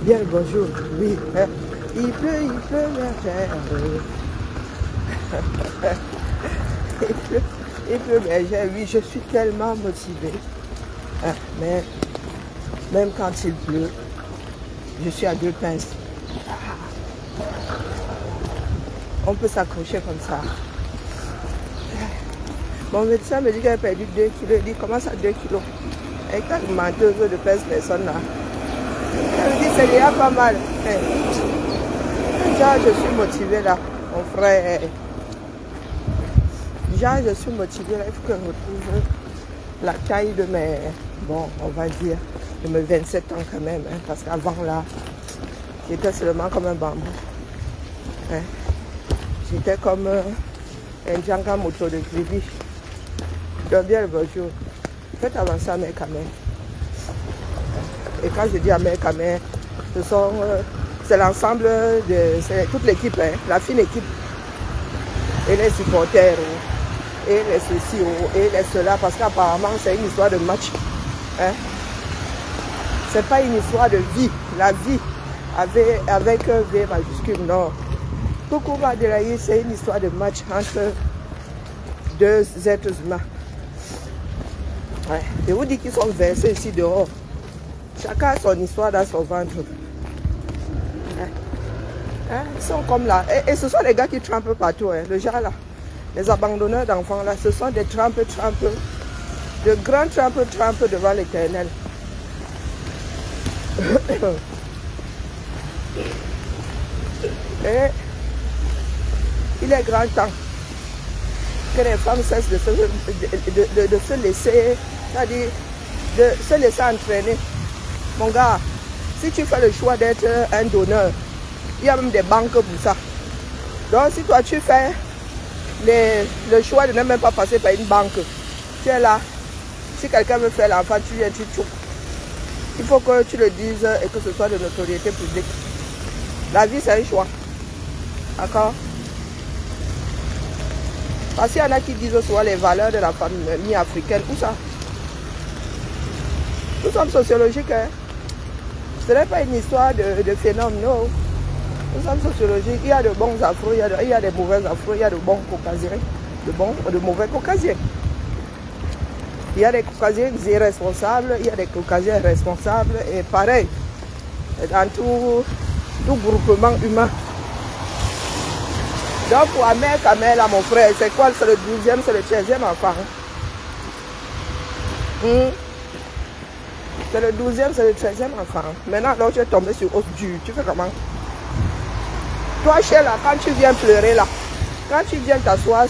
Bien le bonjour, oui. Il pleut, ma chère. Il pleut, mais oui, je suis tellement motivée. Mais même quand il pleut, je suis à deux pinces. On peut s'accrocher comme ça. Mon médecin me dit qu'elle a perdu 2 kilos. Il dit, comment ça 2 kilos? Et quand une menteuse de pèse personne là. Elle me dit, c'est déjà pas mal. Déjà, je suis motivée là, mon frère. Déjà, je suis motivée là. Il faut que je retrouve la taille de mes, bon, on va dire, de mes 27 ans quand même. Parce qu'avant là, j'étais seulement comme un bambou. J'étais comme un Django moto de crédit. Donc bien le bonjour. Faites avancer à mes camins. Et quand je dis à mes camins, c'est l'ensemble c'est toute l'équipe, la fine équipe. Et les supporters, et les ceci, et les cela, parce qu'apparemment c'est une histoire de match. C'est pas une histoire de vie. La vie avec un V majuscule, non. Coucou Madelaï, c'est une histoire de match entre deux êtres humains. Je vous dis qu'ils sont versés ici dehors. Chacun a son histoire dans son ventre. Ils sont comme là. Et ce sont les gars qui trempent partout. Le genre là. Les abandonneurs d'enfants là. Ce sont des trempes. De grands trempes devant l'Éternel. Et il est grand temps que les femmes cessent de se laisser, c'est-à-dire de se laisser entraîner. Mon gars, si tu fais le choix d'être un donneur, il y a même des banques pour ça. Donc si toi tu fais le choix de ne même pas passer par une banque, tu es là. Si quelqu'un veut faire l'enfant, tu viens, tu choupes. Il faut que tu le dises et que ce soit de notoriété publique. La vie c'est un choix. D'accord? Parce qu'il y en a qui disent souvent les valeurs de la famille africaine. Où ça? Nous sommes sociologiques. Ce n'est pas une histoire de phénomène, non. Nous sommes sociologiques. Il y a de bons afros, il y a de mauvais afros, il y a de bons caucasiens, de bons ou de mauvais caucasiens. Il y a des caucasiens irresponsables, il y a des caucasiens responsables. Et pareil, dans tout groupement humain. Donc pour Ahmed Kamel, là, mon frère, c'est quoi? C'est le 12e, c'est le 13e enfant. C'est le 12e, c'est le 13e enfant. Maintenant, alors tu es tombé sur os dur. Tu fais comment? Toi, chez là, quand tu viens pleurer là, quand tu viens t'asseoir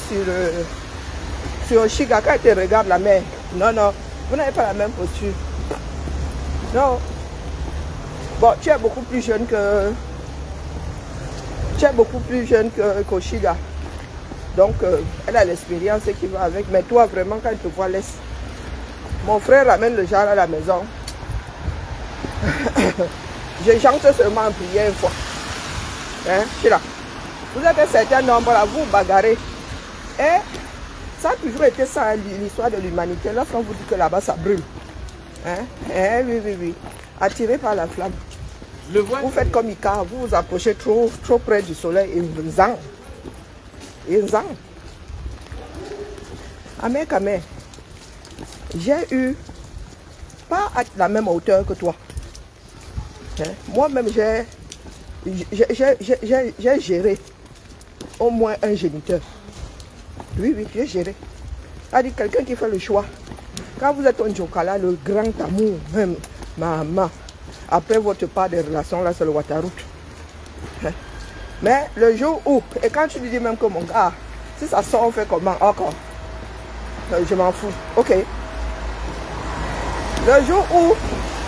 sur un chiga, quand tu regardes la mer, non, vous n'avez pas la même posture. Non. Bon, tu es beaucoup plus jeune que... Tu es beaucoup plus jeune qu'Oshiga. Donc, elle a l'expérience qui va avec. Mais toi, vraiment, quand tu te vois, laisse. Mon frère ramène le genre à la maison. Je chante seulement en prière une fois. Je suis là. Vous êtes un certain nombre là, vous bagarrez. Et ça a toujours été ça, l'histoire de l'humanité. Lorsqu'on vous dit que là-bas, ça brûle. Oui. Attiré par la flamme. Vous faites comme Ika, vous vous approchez trop près du soleil et vous en. Amé Kamé, j'ai eu, pas à la même hauteur que toi. Moi-même, j'ai géré au moins un géniteur. Oui, j'ai géré. C'est-à-dire quelqu'un qui fait le choix. Quand vous êtes un Jokala, le grand amour, même, maman. Après votre part de relation, là, c'est le Wataroute. Mais le jour où, et quand tu lui dis même que mon gars, si ça sort, on fait comment? Encore. Je m'en fous. Ok. Le jour où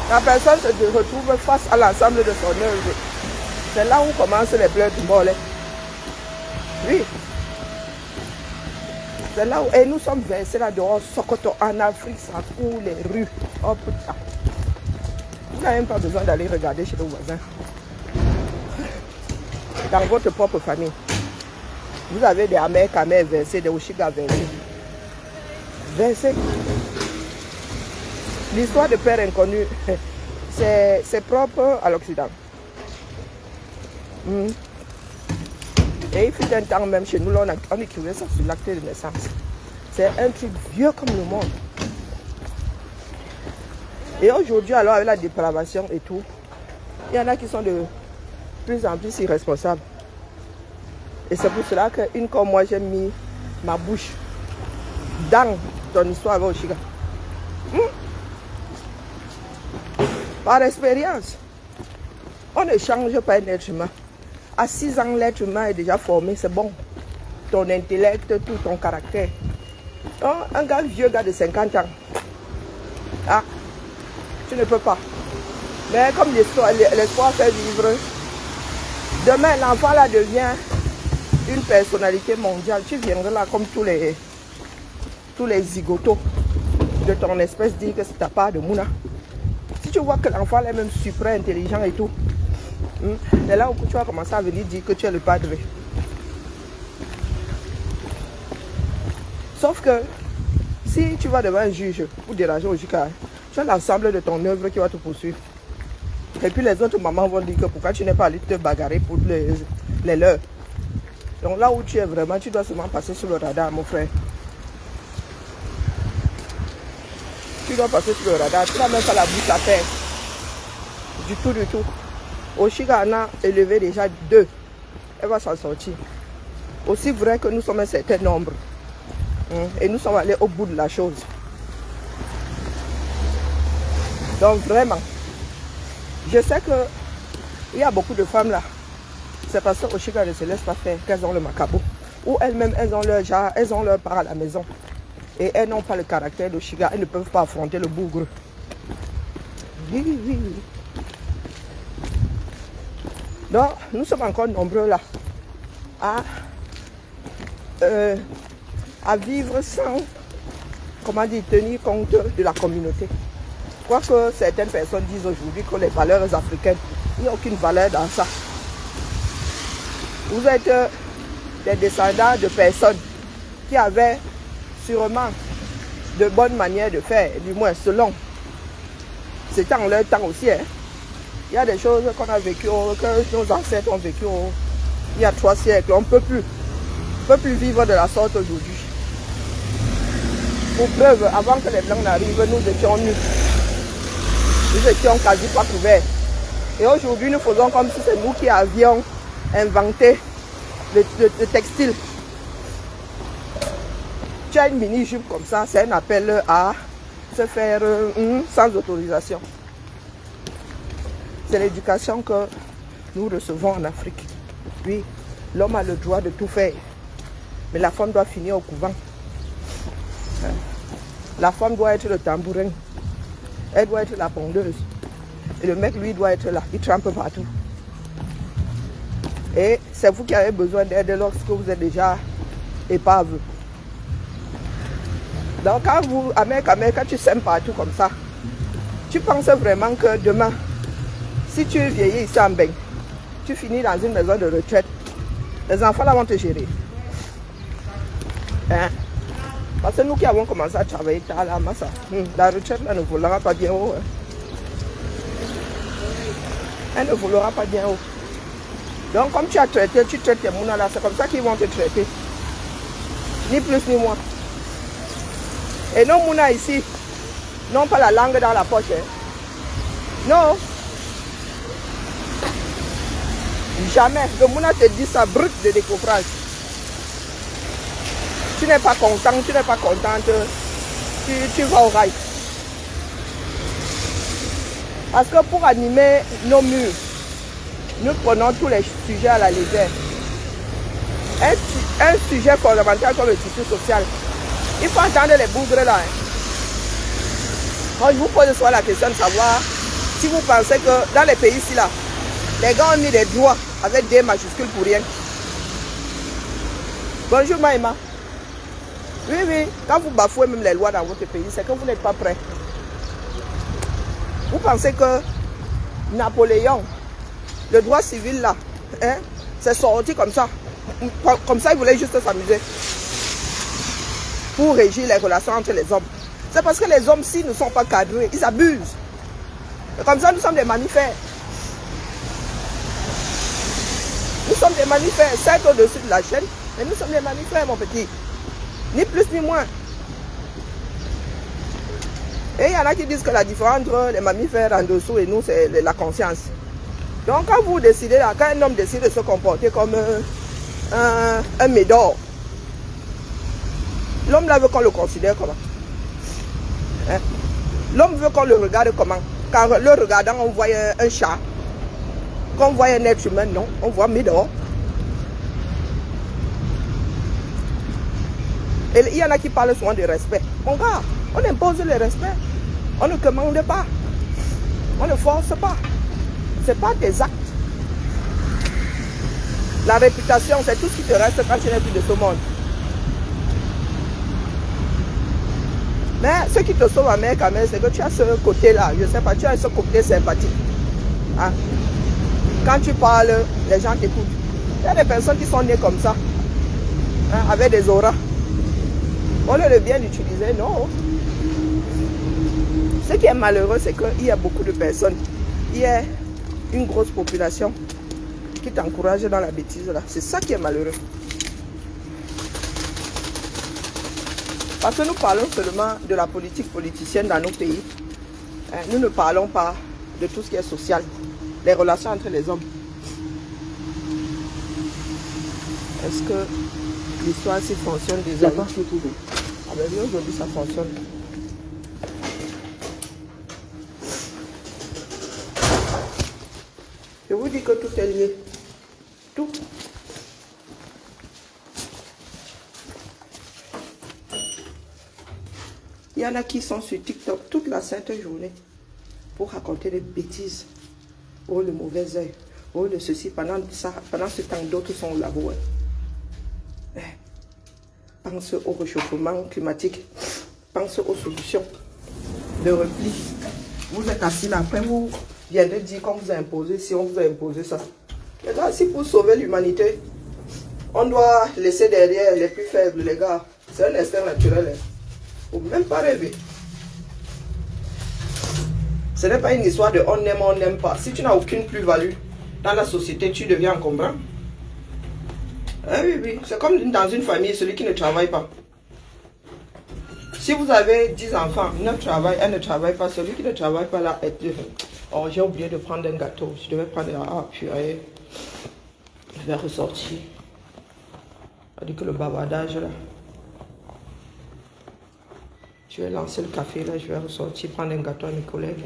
la personne se retrouve face à l'ensemble de son œuvre, c'est là où commencent les pleurs du mollet. Oui. C'est là où, et nous sommes versés là dehors, Sokoto, en Afrique, ça coule les rues. Oh putain. Vous n'avez même pas besoin d'aller regarder chez le voisin. Dans votre propre famille, vous avez des Amers Kamel versés, des Oshiga versés. Versés. L'histoire de père inconnu, c'est propre à l'Occident. Et il fut un temps même chez nous, là, on écrivait ça sur l'acte de naissance. C'est un truc vieux comme le monde. Et aujourd'hui, alors, avec la dépravation et tout, il y en a qui sont de plus en plus irresponsables. Et c'est pour cela qu'une comme moi, j'ai mis ma bouche dans ton histoire avec Oshiga. Par expérience, on ne change pas un être humain. À 6 ans, l'être humain est déjà formé, c'est bon. Ton intellect, tout ton caractère. Un gars vieux, gars de 50 ans, ah, tu ne peux pas. Mais comme l'espoir fait vivre, demain, l'enfant là devient une personnalité mondiale. Tu viendras là comme tous les zigotos de ton espèce dire que c'est ta part de Mouna. Si tu vois que l'enfant est même super intelligent et tout, c'est là où tu vas commencer à venir dire que tu es le padre. Sauf que si tu vas devant un juge pour déranger au JK, tu as l'ensemble de ton œuvre qui va te poursuivre. Et puis les autres mamans vont dire que pourquoi tu n'es pas allé te bagarrer pour les leurs. Donc là où tu es vraiment, tu dois seulement passer sur le radar, mon frère. Tu dois passer sur le radar. Tu n'as même pas la bouche à terre. Du tout, du tout. Oshiga en a élevé déjà 2. Elle va s'en sortir. Aussi vrai que nous sommes un certain nombre. Et nous sommes allés au bout de la chose. Donc vraiment, je sais qu'il y a beaucoup de femmes là. C'est parce que Oshiga ne se laisse pas faire qu'elles ont le macabo. Ou elles-mêmes, elles ont leur genre, elles ont leur part à la maison. Et elles n'ont pas le caractère d'Oshiga. Elles ne peuvent pas affronter le bougre. Oui, oui, oui. Donc, nous sommes encore nombreux là à vivre sans, comment dire, tenir compte de la communauté. Je crois que certaines personnes disent aujourd'hui que les valeurs africaines, il n'y a aucune valeur dans ça. Vous êtes des descendants de personnes qui avaient sûrement de bonnes manières de faire, du moins selon. C'était en leur temps aussi. Il y a des choses qu'on a vécues, que nos ancêtres ont vécues il y a 3 siècles. On ne peut plus vivre de la sorte aujourd'hui. Pour preuve, avant que les Blancs n'arrivent, nous étions nus. Nous étions quasi pas couverts. Et aujourd'hui, nous faisons comme si c'est nous qui avions inventé le textile. Tu as une mini-jupe comme ça, c'est un appel à se faire sans autorisation. C'est l'éducation que nous recevons en Afrique. Oui, l'homme a le droit de tout faire. Mais la femme doit finir au couvent. La femme doit être le tambourin. Elle doit être la pondeuse. Et le mec, lui, doit être là. Il trempe partout. Et c'est vous qui avez besoin d'aide lorsque vous êtes déjà épave. Donc quand vous, quand tu sèmes partout comme ça, tu penses vraiment que demain, si tu es vieilli ici en Beng, tu finis dans une maison de retraite, les enfants là vont te gérer. Hein? Parce que nous qui avons commencé à travailler tard là, la retraite là ne volera pas bien haut. Hein? Elle ne volera pas bien haut. Donc comme tu as traité, tu traites tes mounas là, c'est comme ça qu'ils vont te traiter. Ni plus ni moins. Et nos mounas ici n'ont pas la langue dans la poche. Hein? Non. Jamais. Le mouna te dit ça brut de décoffrage. Tu n'es pas content, tu n'es pas contente, tu vas au rail. Parce que pour animer nos murs, nous prenons tous les sujets à la légère. Un sujet fondamental comme le tissu social. Il faut entendre les bougres là. Hein. Moi, je vous pose soit la question de savoir si vous pensez que dans les pays ici là, les gars ont mis des droits avec des majuscules pour rien. Bonjour Maïma. Oui, oui, quand vous bafouez même les lois dans votre pays, c'est que vous n'êtes pas prêts. Vous pensez que Napoléon, le droit civil là, hein, c'est sorti comme ça. Comme ça, il voulait juste s'amuser. Pour régir les relations entre les hommes. C'est parce que les hommes, s'ils ne sont pas cadrés, ils abusent. Et comme ça, nous sommes des mammifères. Nous sommes des mammifères, certes au-dessus de la chaîne, mais nous sommes des mammifères, mon petit. Ni plus ni moins. Et il y en a qui disent que la différence entre les mammifères en dessous et nous, c'est la conscience. Donc quand vous décidez, là, quand un homme décide de se comporter comme un médor, l'homme là veut qu'on le considère comment? Hein? L'homme veut qu'on le regarde comment? Quand le regardant, on voit un chat. Quand on voit un être humain, non, on voit médor. Et il y en a qui parlent souvent de respect. Mon gars, on impose le respect. On ne commande pas. On ne force pas. Ce n'est pas tes actes. La réputation, c'est tout ce qui te reste quand tu n'es plus de ce monde. Mais ce qui te sauve à mer quand même, c'est que tu as ce côté-là. Je ne sais pas, tu as ce côté sympathique. Hein? Quand tu parles, les gens t'écoutent. Il y a des personnes qui sont nées comme ça. Hein, avec des auras. On leur bien d'utiliser, non. Ce qui est malheureux, c'est qu'il y a beaucoup de personnes. Il y a une grosse population qui t'encourage dans la bêtise là. C'est ça qui est malheureux. Parce que nous parlons seulement de la politique politicienne dans nos pays. Nous ne parlons pas de tout ce qui est social, les relations entre les hommes. Est-ce que l'histoire s'y fonctionne déjà? Ah ben oui, aujourd'hui ça fonctionne. Je vous dis que tout est lié. Tout. Il y en a qui sont sur TikTok toute la sainte journée pour raconter des bêtises. Oh, le mauvais œil. Oh, le ceci. Pendant ce temps, d'autres sont au labo. Pense au réchauffement climatique. Pense aux solutions de repli. Vous êtes assis là, après vous viendrez dire qu'on vous a imposé, si on vous a imposé ça. Les gars, si pour sauver l'humanité, on doit laisser derrière les plus faibles, les gars. C'est un instinct naturel. Faut même pas rêver. Ce n'est pas une histoire de on aime, on n'aime pas. Si tu n'as aucune plus-value dans la société, tu deviens encombrant. Ah oui, oui. C'est comme dans une famille, celui qui ne travaille pas. Si vous avez 10 enfants, 9 travaillent, un ne travaille pas, celui qui ne travaille pas là, oh, j'ai oublié de prendre un gâteau. Je devais prendre purée. Je vais ressortir. On dit que le bavardage là. Je vais lancer le café là, je vais ressortir, prendre un gâteau à mes collègues.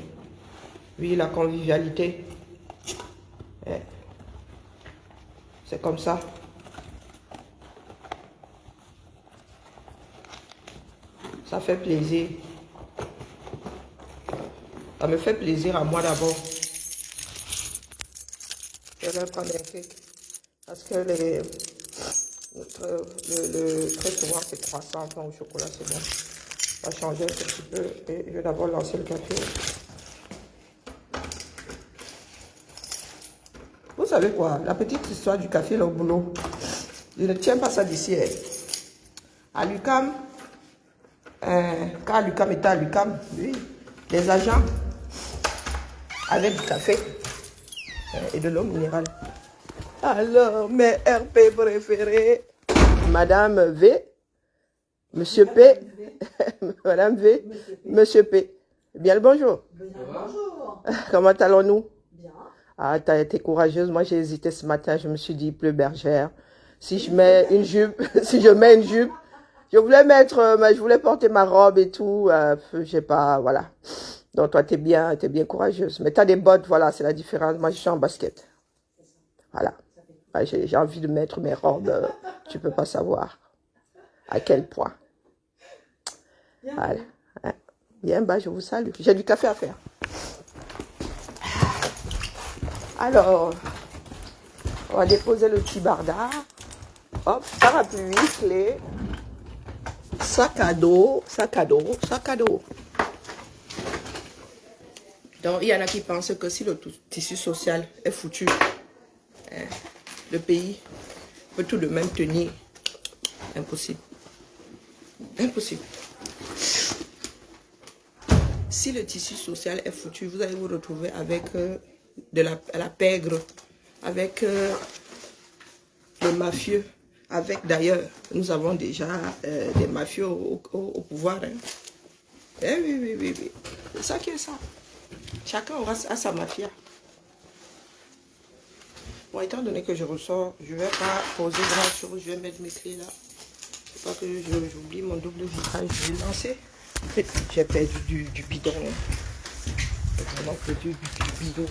Oui, la convivialité. C'est comme ça. Ça fait plaisir. Ça me fait plaisir à moi d'abord. Je vais prendre un cake. Parce que très souvent c'est 300 francs au chocolat, c'est bon. On va changer un petit peu et je vais d'abord lancer le café. Vous savez quoi? La petite histoire du café là au boulot. Je ne tiens pas ça d'ici. À l'UQAM, quand l'UQAM était à l'UQAM, oui, les agents avaient du café et de l'eau minérale. Alors, mes RP préférés, Madame V, Monsieur P, Madame V, Monsieur P. Bien le bonjour. Bonjour. Comment allons-nous? Bien. Ah, t'as été courageuse. Moi, j'ai hésité ce matin. Je me suis dit, pleut bergère. Si je mets une jupe, je voulais mettre, mais je voulais porter ma robe et tout. Je sais pas, voilà. Donc, toi, t'es bien courageuse. Mais t'as des bottes, voilà, c'est la différence. Moi, je suis en basket. Voilà. J'ai envie de mettre mes robes. Tu peux pas savoir à quel point. Voilà. Bien, bah, je vous salue. J'ai du café à faire. Alors, on va déposer le petit bardard. Hop, parapluie, clé, sac à dos. Donc, il y en a qui pensent que si le tissu social est foutu, le pays peut tout de même tenir. Impossible. Impossible. Si le tissu social est foutu, vous allez vous retrouver avec la pègre, avec les mafieux. Avec d'ailleurs, nous avons déjà des mafieux au pouvoir. Hein. Eh oui, oui, oui, oui. C'est ça qui est ça. Chacun aura sa mafia. Bon, étant donné que je ressors, je ne vais pas poser grand chose. Je vais mettre mes clés là. Pas que j'oublie mon double vitrage, je vais lancer. J'ai perdu du bidon. J'ai vraiment perdu du bidon.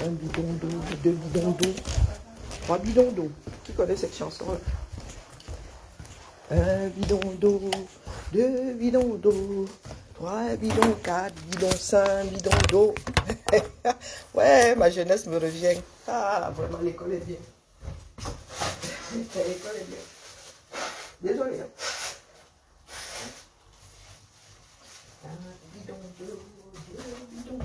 Un bidon d'eau, 2 bidons d'eau, 3 bidons d'eau. Qui connaît cette chanson-là? Un bidon d'eau, 2 bidons d'eau, 3 bidons, 4 bidons, 5 bidons d'eau. Ouais, ma jeunesse me revient. Ah, vraiment, l'école est bien. L'école est bien. Désolé. Hein. Bidon d'eau, 2 bidons d'eau.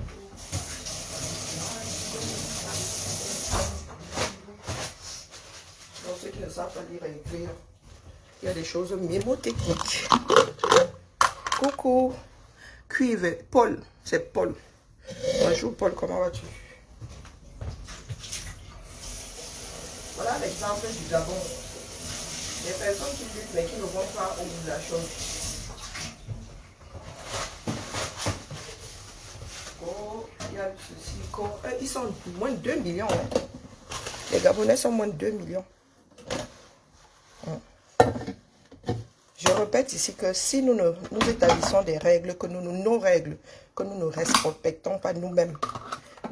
Pour ceux qui ne savent pas lire et écrire, il y a des choses mémotechniques. Coucou, cuivre, Paul, c'est Paul. Bonjour Paul, comment vas-tu? Voilà l'exemple du Gabon. Les personnes qui luttent mais qui ne vont pas au bout de la chose. Oh, il y a ceci. Ils sont moins de 2 millions. Hein. Les Gabonais sont moins de 2 millions. Je répète ici que si nous établissons des règles, que nos règles, que nous ne respectons pas nous-mêmes,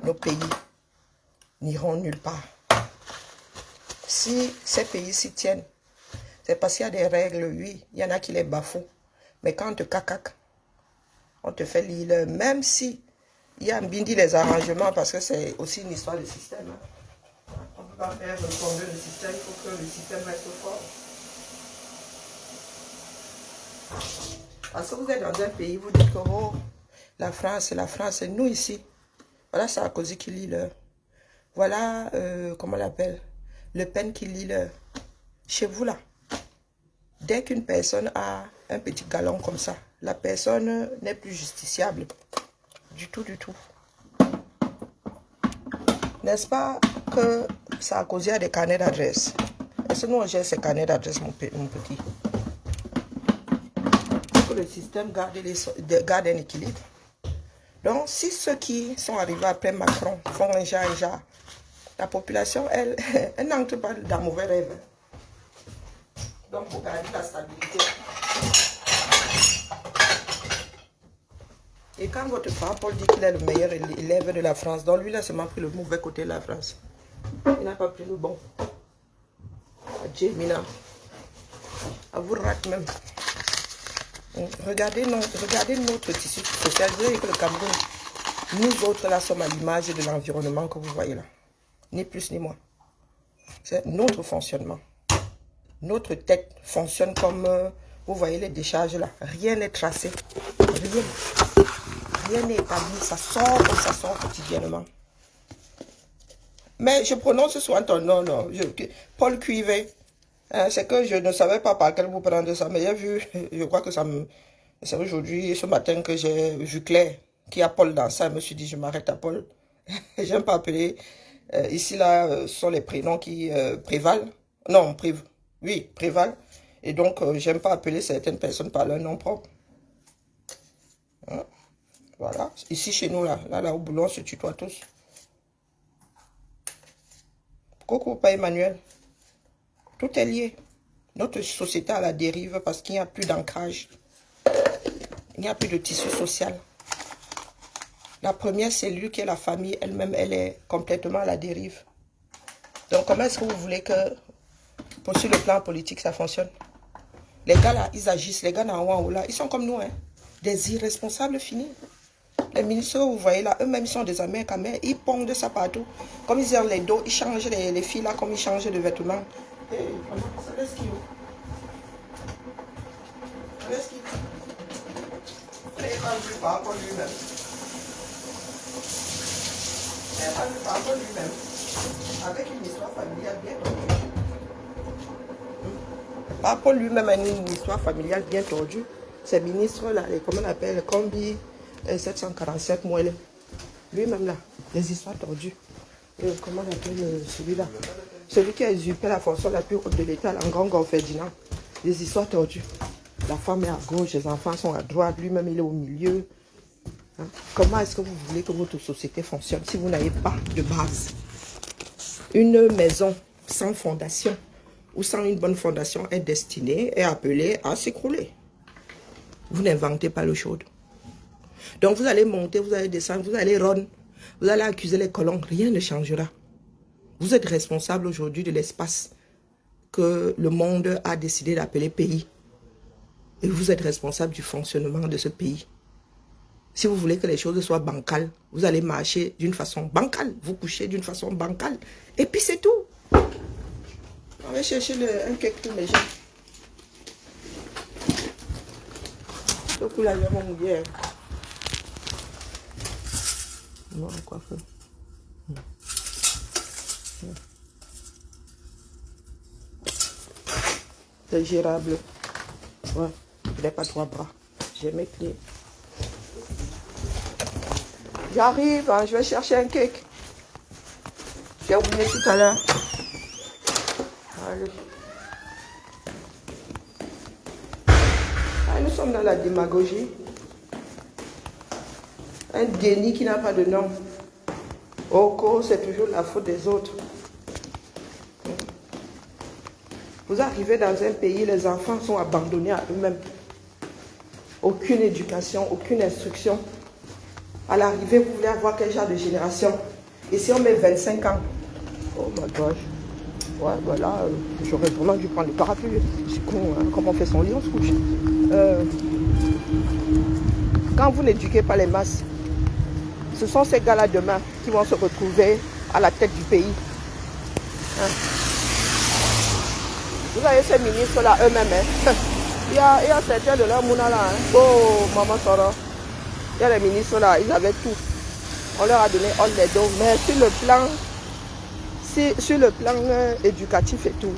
nos pays n'iront nulle part. Si ces pays s'y tiennent, c'est parce qu'il y a des règles, oui, il y en a qui les bafouent. Mais quand on te cacaque, on te fait lire, même si il y a un bindi les arrangements, parce que c'est aussi une histoire de système. Hein. On ne peut pas faire tomber le système, il faut que le système reste fort. Parce que vous êtes dans un pays, vous dites que oh, la France, et nous ici. Voilà Sarkozy qui lit l'heure. Voilà, comment on l'appelle, Le Pen qui lit l'heure. Chez vous là, dès qu'une personne a un petit galon comme ça, la personne n'est plus justiciable. Du tout, du tout. N'est-ce pas que Sarkozy a des carnets d'adresse? Est-ce que nous on gère ces carnets d'adresse, mon petit? Le système garde un équilibre. Donc, si ceux qui sont arrivés après Macron font un genre, la population, elle n'entre pas dans mauvais rêve. Donc, pour garder la stabilité. Et quand votre frère Paul dit qu'il est le meilleur élève de la France, donc lui, il a seulement pris le mauvais côté de la France. Il n'a pas pris le bon. Adieu, Mina. À vous rate même. Regardez notre tissu social. Vous voyez que le Cameroun, nous autres là sommes à l'image de l'environnement que vous voyez là. Ni plus ni moins. C'est notre fonctionnement. Notre tête fonctionne comme, vous voyez les décharges là. Rien n'est tracé. Rien n'est établi. Ça sort comme ça sort quotidiennement. Mais je prononce souvent ton nom, non. Paul Cuivet. C'est que je ne savais pas par quel vous prendre ça, mais j'ai vu, je crois que ça me... C'est aujourd'hui, ce matin, que j'ai vu Claire, qui a Paul dans ça. Je me suis dit, je m'arrête à Paul. J'aime pas appeler. Ici, là, ce sont les prénoms qui prévalent. Non, oui, prévalent. Et donc, j'aime pas appeler certaines personnes par leur nom propre. Hein? Voilà. Ici, chez nous, là au boulot, on se tutoie tous. Coucou, pas Emmanuel. Tout est lié. Notre société à la dérive parce qu'il n'y a plus d'ancrage. Il n'y a plus de tissu social. La première cellule qui est la famille elle-même, elle est complètement à la dérive. Donc comment est-ce que vous voulez que, sur le plan politique, ça fonctionne? Les gars là, ils agissent. Les gars là, ils sont comme nous. Hein. Des irresponsables finis. Les ministres, vous voyez là, eux-mêmes, ils sont des Américains. Mais ils pondent de ça partout. Comme ils ont les dos, ils changent les filles là, comme ils changent de vêtements. Ça laisse qui? Ça laisse qui? Il n'est pas vu par rapport lui-même. Il n'est pas vu par rapport lui-même. Avec une histoire familiale bien tordue. Par rapport lui-même à une histoire familiale bien tordue. Ces ministres-là, comment on appelle, Combi 747 Moelle. Lui-même là, les histoires tordues. Comment on appelle celui-là? Celui qui a usurpé la fonction la plus haute de l'État, l'Angango Ferdinand. Des histoires tordues. La femme est à gauche, les enfants sont à droite, lui-même il est au milieu. Hein? Comment est-ce que vous voulez que votre société fonctionne si vous n'avez pas de base? Une maison sans fondation ou sans une bonne fondation est destinée, est appelée à s'écrouler. Vous n'inventez pas l'eau chaude. Donc vous allez monter, vous allez descendre, vous allez run, vous allez accuser les colons, rien ne changera. Vous êtes responsable aujourd'hui de l'espace que le monde a décidé d'appeler pays. Et vous êtes responsable du fonctionnement de ce pays. Si vous voulez que les choses soient bancales, vous allez marcher d'une façon bancale, vous couchez d'une façon bancale. Et puis c'est tout. On va chercher un cake pour mes gens. Le coup là, j'ai mon mouillé. Non, quoi faire. C'est gérable. Ouais, je n'ai pas 3 bras. J'ai mes clés. J'arrive, hein, je vais chercher un cake. J'ai oublié tout à l'heure. Allez. Ah, nous sommes dans la démagogie. Un déni qui n'a pas de nom. Oh, c'est toujours la faute des autres. Vous arrivez dans un pays, les enfants sont abandonnés à eux-mêmes. Aucune éducation, aucune instruction. À l'arrivée, vous voulez avoir quel genre de génération? Et si on met 25 ans? Oh my gosh. Ouais, voilà, j'aurais vraiment dû prendre le parapluie. C'est con, hein? Comment on fait son lit, on se couche. Quand vous n'éduquez pas les masses, ce sont ces gars-là demain qui vont se retrouver à la tête du pays. Hein? Vous avez ces ministres-là eux-mêmes. Hein? Il y a certains de leur mouna là. Hein? Oh, maman Sora. Il y a les ministres là, ils avaient tout. On leur a donné all les dons. Mais sur le plan éducatif et tout.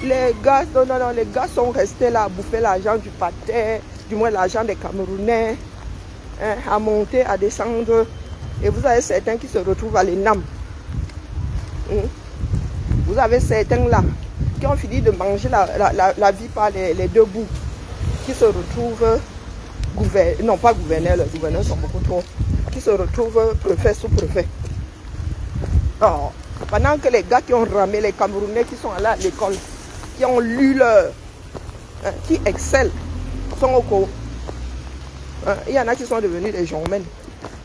Les gars, non, les gars sont restés là à bouffer l'argent du pater, du moins l'argent des Camerounais, hein, à monter, à descendre. Et vous avez certains qui se retrouvent à l'ENAM. Vous avez certains là qui ont fini de manger la vie par les deux bouts, qui se retrouvent non pas gouverneurs, les gouverneurs sont beaucoup trop, qui se retrouvent préfet sous-préfet. Oh, pendant que les gars qui ont ramé, les Camerounais qui sont allés à l'école, qui ont lu leur, qui excellent, sont au cours. Il y en a qui sont devenus des journalistes.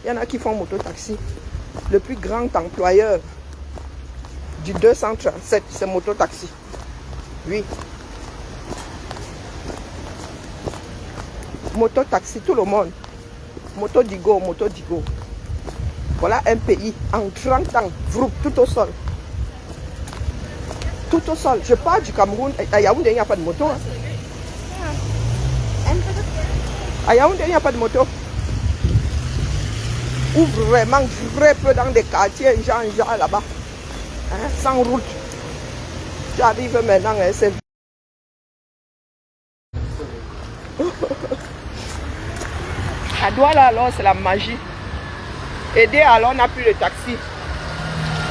Il y en a qui font moto-taxi. Le plus grand employeur du 237, c'est moto-taxi. Oui. Moto-taxi, tout le monde. Moto-digo, moto-digo. Voilà un pays en 30 ans, tout au sol. Tout au sol. Je parle du Cameroun. À Yaoundé, il n'y a pas de moto. Hein. À Yaoundé, il n'y a pas de moto. Ou vraiment très peu dans des quartiers, genre là-bas. Hein, sans route. Tu arrives maintenant, hein, c'est... À Douala, alors, c'est la magie. Aidé, alors, on n'a plus de taxi.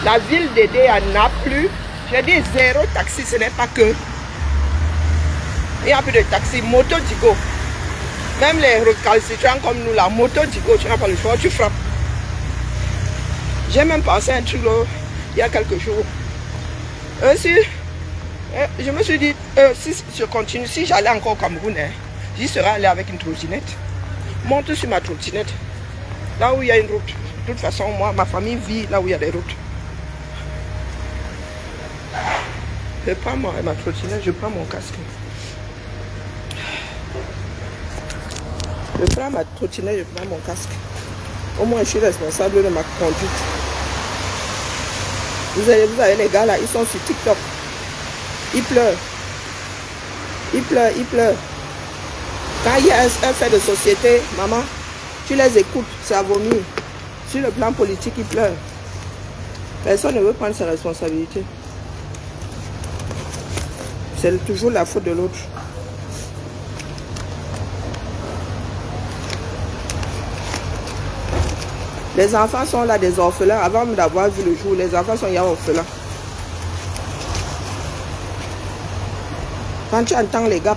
La ville d'Aidé, elle n'a plus. J'ai dit 0 taxi, ce n'est pas que. Il n'y a plus de taxi. Moto Digo. Même les recalcitrants comme nous, la moto Digo, tu n'as pas le choix, tu frappes. J'ai même pensé à un truc là, il y a quelques jours. Je me suis dit, si je continue, si j'allais encore au Cameroun, j'y serais allé avec une trottinette. Monte sur ma trottinette. Là où il y a une route. De toute façon, moi, ma famille vit là où il y a des routes. Je prends ma trottinette, je prends mon casque. Je prends ma trottinette, je prends mon casque. Au moins, je suis responsable de ma conduite. Vous avez les gars là, ils sont sur TikTok. Ils pleurent. Ils pleurent, ils pleurent. Quand il y a un fait de société, maman, tu les écoutes, ça vomit. Sur le plan politique, ils pleurent. Personne ne veut prendre sa responsabilité. C'est toujours la faute de l'autre. Les enfants sont là, des orphelins. Avant d'avoir vu le jour, les enfants sont orphelins. Quand tu entends les gars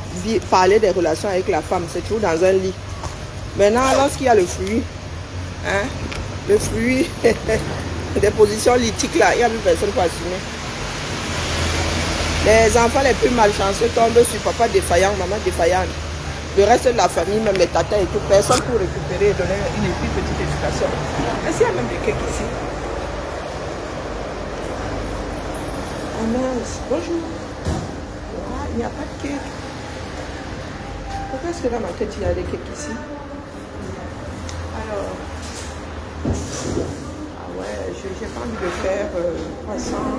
parler des relations avec la femme, c'est toujours dans un lit. Maintenant, lorsqu'il y a le fruit, hein, le fruit des positions lithiques là, il n'y a plus personne pour assumer. Les enfants les plus malchanceux tombent sur papa défaillant, maman défaillante. Le reste de la famille, même les tatas et tout, personne pour récupérer et donner une petite éducation. Est-ce qu'il y a même des cakes ici? Oh mince, bonjour. Ah, il n'y a pas de cake. Pourquoi est-ce que dans ma tête il y a des cakes ici? Alors, ah ouais, je n'ai pas envie de faire croissant.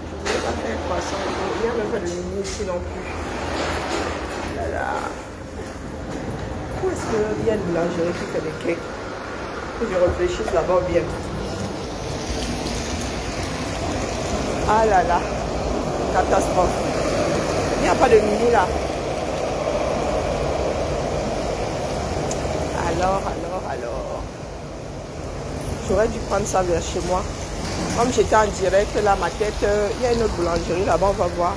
Je ne voulais pas faire croissant. Il n'y a même pas de mini ici non plus. Là, là. Où est-ce qu'il y a une boulangerie qui fait des cakes? Que je réfléchisse d'abord bien. Ah là là, catastrophe. Il n'y a pas de mini là. Alors. J'aurais dû prendre ça vers chez moi. Comme j'étais en direct, là, ma tête, il y a une autre boulangerie là-bas, on va voir.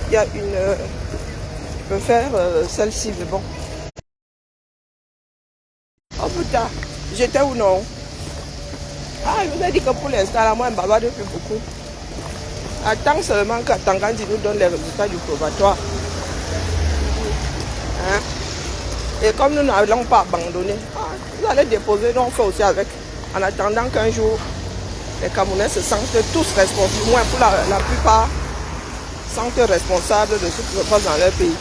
Il y a une... je peux faire celle-ci, mais bon. Oh putain, j'étais où non? Ah, je vous ai dit que pour l'instant, là, moi, je ne bavarde plus beaucoup. Attends seulement quand il nous donne les résultats du probatoire. Hein? Et comme nous n'allons pas abandonner, vous allez déposer, nous on fait aussi avec. En attendant qu'un jour, les Camerounais se sentent tous responsables, moins pour la plupart, sentent responsables de ce qui se passe dans leur pays.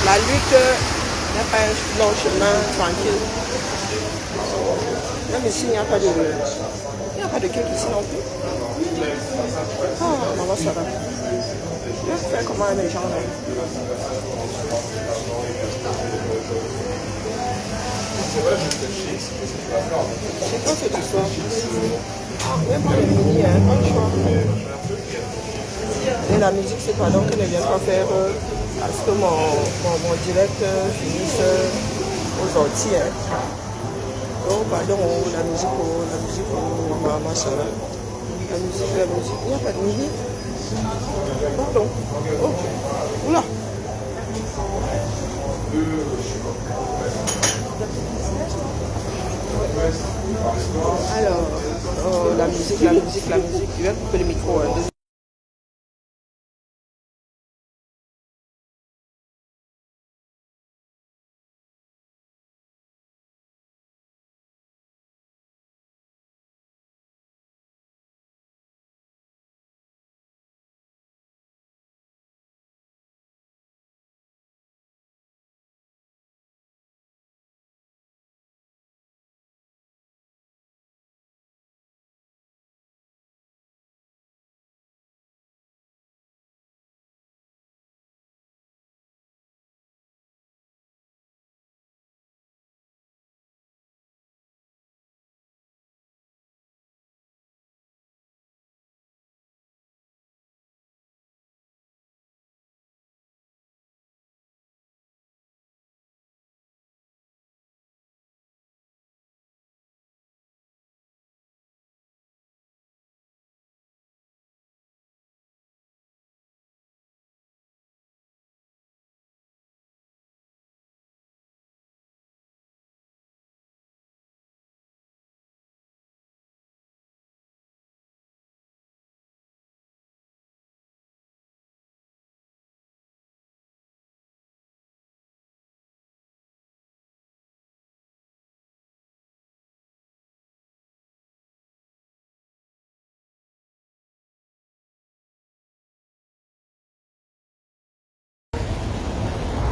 La lutte n'est pas un long chemin tranquille. Même ici, il n'y a pas de cake ici non plus. Ah, maman, ça va. Je vais faire comment les gens là. C'est quoi cette histoire? Il n'y a pas de mini, hein, pas de choix. Et la musique, c'est pardon que ne vient pas faire à ce que mon direct finisse aux orties. Hein. Oh, pardon, la musique, maman, ça va. La musique, il n'y a pas de mini. Pardon. Oh, oula. Alors, oh, la musique. Je vais couper le micro. Hein.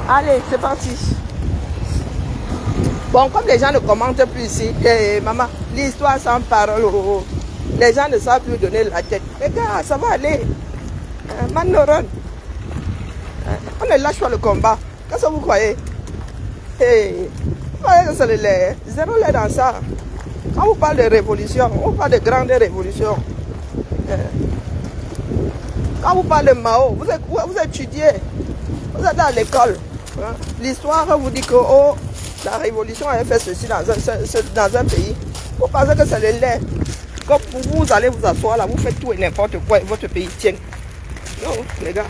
Allez, c'est parti. Bon, comme les gens ne commentent plus ici, maman, l'histoire sans parole, les gens ne savent plus donner la tête. Les gars, ça va aller. Manoron. On ne lâche pas le combat. Qu'est-ce que vous croyez? Vous croyez que c'est le lait? Zéro lait dans ça. Quand on parle de révolution, on parle de grande révolution. Quand vous parlez de Mao, vous étudiez. Vous êtes à l'école. Hein? L'histoire vous dit que oh, la révolution a fait ceci dans un pays. Vous pensez que c'est le lait. Quand vous allez vous asseoir là, vous faites tout et n'importe quoi et votre pays tient. Non, les gars.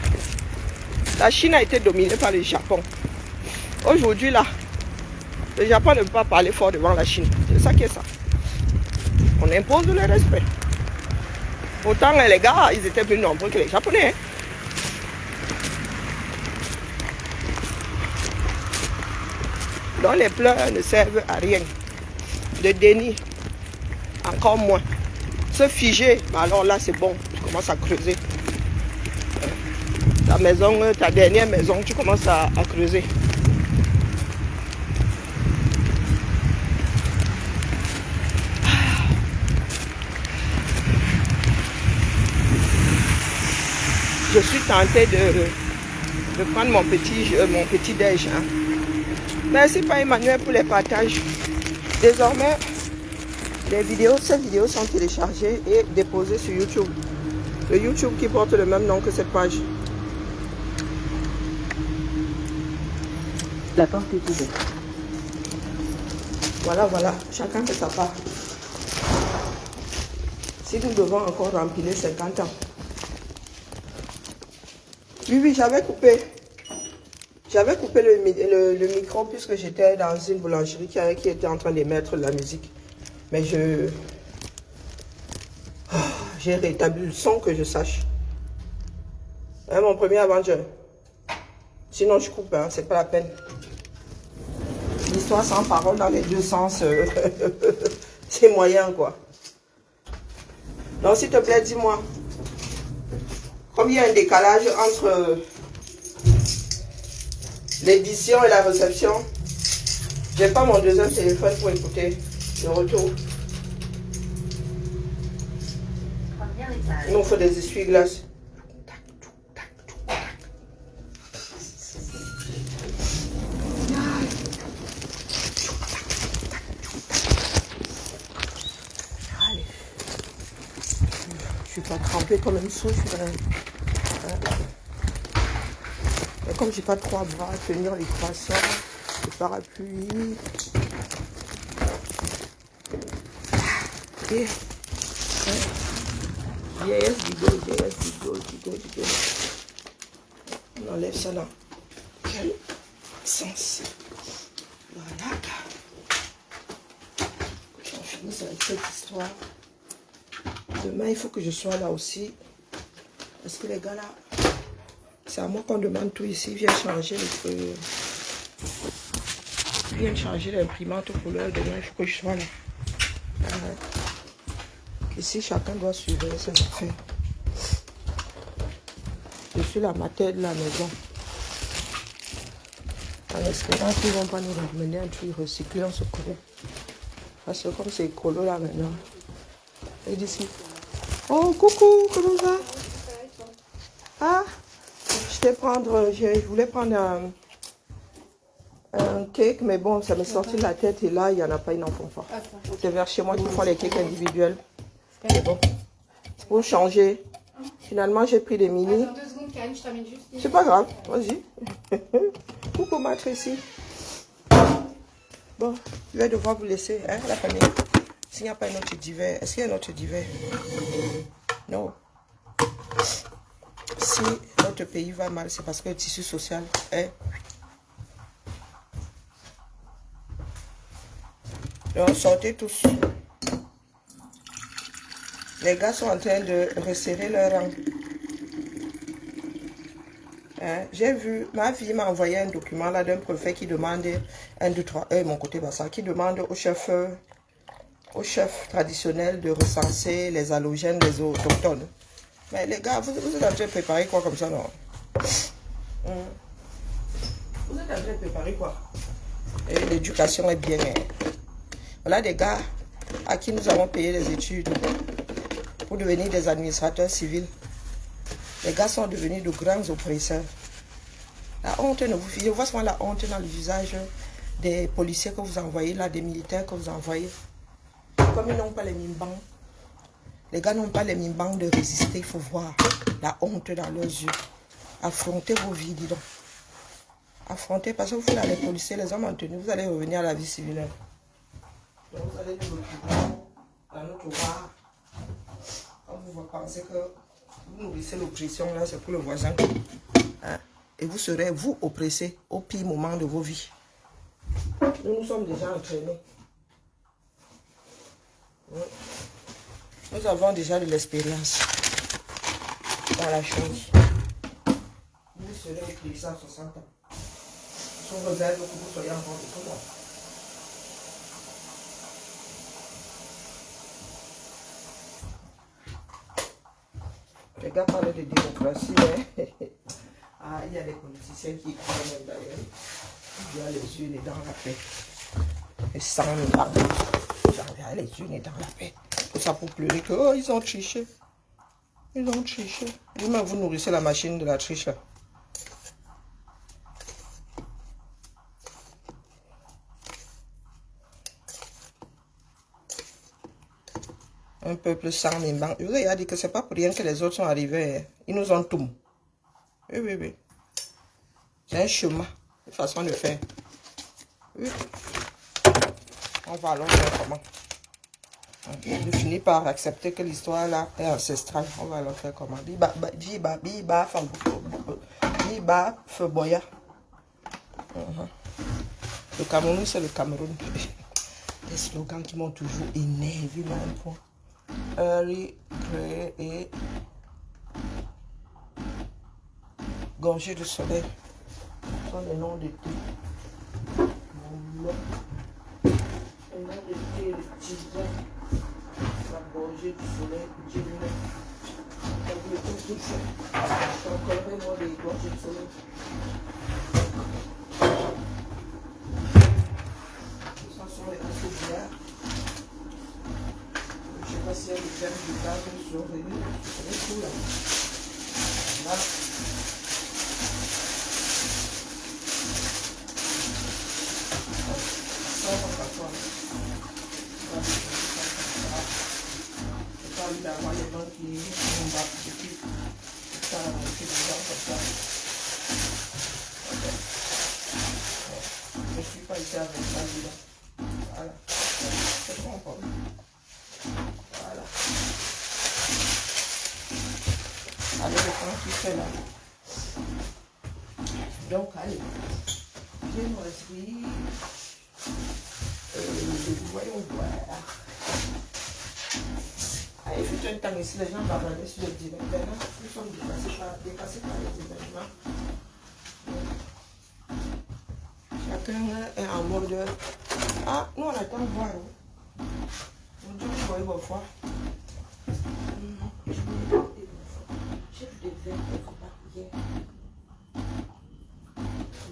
La Chine a été dominée par le Japon. Aujourd'hui là, le Japon ne peut pas parler fort devant la Chine. C'est ça qui est ça. On impose le respect. Pourtant, les gars, ils étaient plus nombreux que les Japonais. Hein. Donc les pleurs ne servent à rien. Le déni, encore moins. Se figer, bah alors là c'est bon, tu commences à creuser. Ta maison, ta dernière maison, tu commences à creuser. Je suis tentée de prendre mon petit déj. Hein. Merci pas Emmanuel pour les partages. Désormais, ces vidéos sont téléchargées et déposées sur YouTube. Le YouTube qui porte le même nom que cette page. La porte est ouverte. Voilà, chacun fait sa part. Si nous devons encore remplir 50 ans. Oui, j'avais coupé. J'avais coupé le micro puisque j'étais dans une boulangerie qui était en train d'émettre la musique. Mais j'ai rétabli le son que je sache. Hein, mon premier Avenger. Sinon, je coupe, hein, c'est pas la peine. L'histoire sans parole dans les deux sens, c'est moyen, quoi. Donc, s'il te plaît, dis-moi. Comme il y a un décalage entre l'édition et la réception, j'ai pas mon deuxième téléphone pour écouter le retour. Il nous faut des essuie-glaces. Allez. Je suis pas trempée comme une souche. Et comme j'ai pas 3 bras à tenir les croissants, le parapluie. Et vieillesse digo. On enlève ça là. Quel sens. Voilà. J'en finis avec cette histoire. Demain, il faut que je sois là aussi. Parce que les gars là, c'est à moi qu'on demande tout ici. Ils viennent changer ils viennent changer l'imprimante pour l'heure. Demain, il faut que je sois là. Ici, chacun doit suivre ses affaires. Je suis la mater de la maison. En espérant qu'ils ne vont pas nous ramener un truc recyclé, on se connaît. Parce que comme c'est écolo là maintenant. Et d'ici. Oh, coucou, comment ça? Ah, je voulais prendre un cake, mais bon, ça m'est sorti de la tête et là, il n'y en a pas, ils n'en font pas. C'est vers chez moi qu'ils font les cakes individuels. C'est bon. C'est pour changer. Finalement, j'ai pris des mini. Attends 2 secondes, Karine, je t'amène juste. C'est pas grave, vas-y. Coucou, ma Tracy. Bon, je vais devoir vous laisser, hein, la famille. S'il n'y a pas un autre divers, est-ce qu'il y a un autre divers? Non. Si notre pays va mal, c'est parce que le tissu social est... Donc, sortez tous. Les gars sont en train de resserrer leur rang. Hein? J'ai vu, ma fille m'a envoyé un document là d'un préfet qui demande, 1, 2, 3, mon côté bassa, qui demande au chef traditionnel de recenser les allogènes des autochtones. Mais les gars, vous êtes en train de préparer quoi comme ça, non? Vous êtes en train de préparer quoi? Et l'éducation est bien. Voilà des gars à qui nous avons payé les études pour devenir des administrateurs civils. Les gars sont devenus de grands oppresseurs. La honte ne vous... Je vois souvent la honte dans le visage des policiers que vous envoyez là, des militaires que vous envoyez. Comme ils n'ont pas les mimbangs, les gars n'ont pas les mimbangs de résister, il faut voir la honte dans leurs yeux. Affrontez vos vies, dis donc. affronter parce que vous là, les policiers, les hommes en tenue, vous allez revenir à la vie civile. Donc vous allez nous retrouver dans notre bar. Quand vous pensez que vous nourrissez l'oppression là, c'est pour le voisin. Hein? Et vous serez, vous, oppressés au pire moment de vos vies. Nous sommes déjà entraînés. Nous avons déjà de l'expérience dans la chose. Vous serez oppressés à 60 ans. Sur vos ailes, que vous soyez encore de tout le monde. Les gars parlent de démocratie, mais ah, il y a des politiciens qui croient même d'ailleurs. Il y a les yeux et dans la paix. Et sans les dents. Il y a les yeux et dans la paix. Tout ça pour pleurer que, oh, ils ont triché. Ils ont triché. Vous-même, vous nourrissez la machine de la triche là. Un peuple sans mimban. Vous avez dit que c'est pas pour rien que les autres sont arrivés. Ils nous ont tout. Oui, oui, oui. C'est un chemin, une façon de faire. Oui. On va alors faire comment? Je finis par accepter que l'histoire là est ancestrale. On va alors faire comment? Biba, Feboya. Le Cameroun, c'est le Cameroun. Des slogans qui m'ont toujours énervé, mais un point. Heureux, créé et gorgé de soleil. Ce sont les noms de thé. Mon nom. Le nom de thé, le tisane. La gorgée du soleil, Dieu le tout fait. Je encore moi des gorgées de soleil. Ce sont les associés. Je ne sais pas si elle est ferme du cadre sur le tout là. Là. Ça va pas toi. C'est pas évidemment les gens qui sont bas depuis ça c'est déjà comme ça. Je ne suis pas ici avec ça là. Voilà. C'est bon quoi. Voilà. Allez, le temps qui fait là. Donc, allez. J'ai mon esprit. Voyons voir. Allez, il fut un temps ici, les gens bavardaient sur le direct. Maintenant, nous sommes dépassés par les événements. Chacun est en mode. Ah, nous on attend voir. Mon Dieu, vous voyez vos fois. J'ai vu des verres quelque part hier.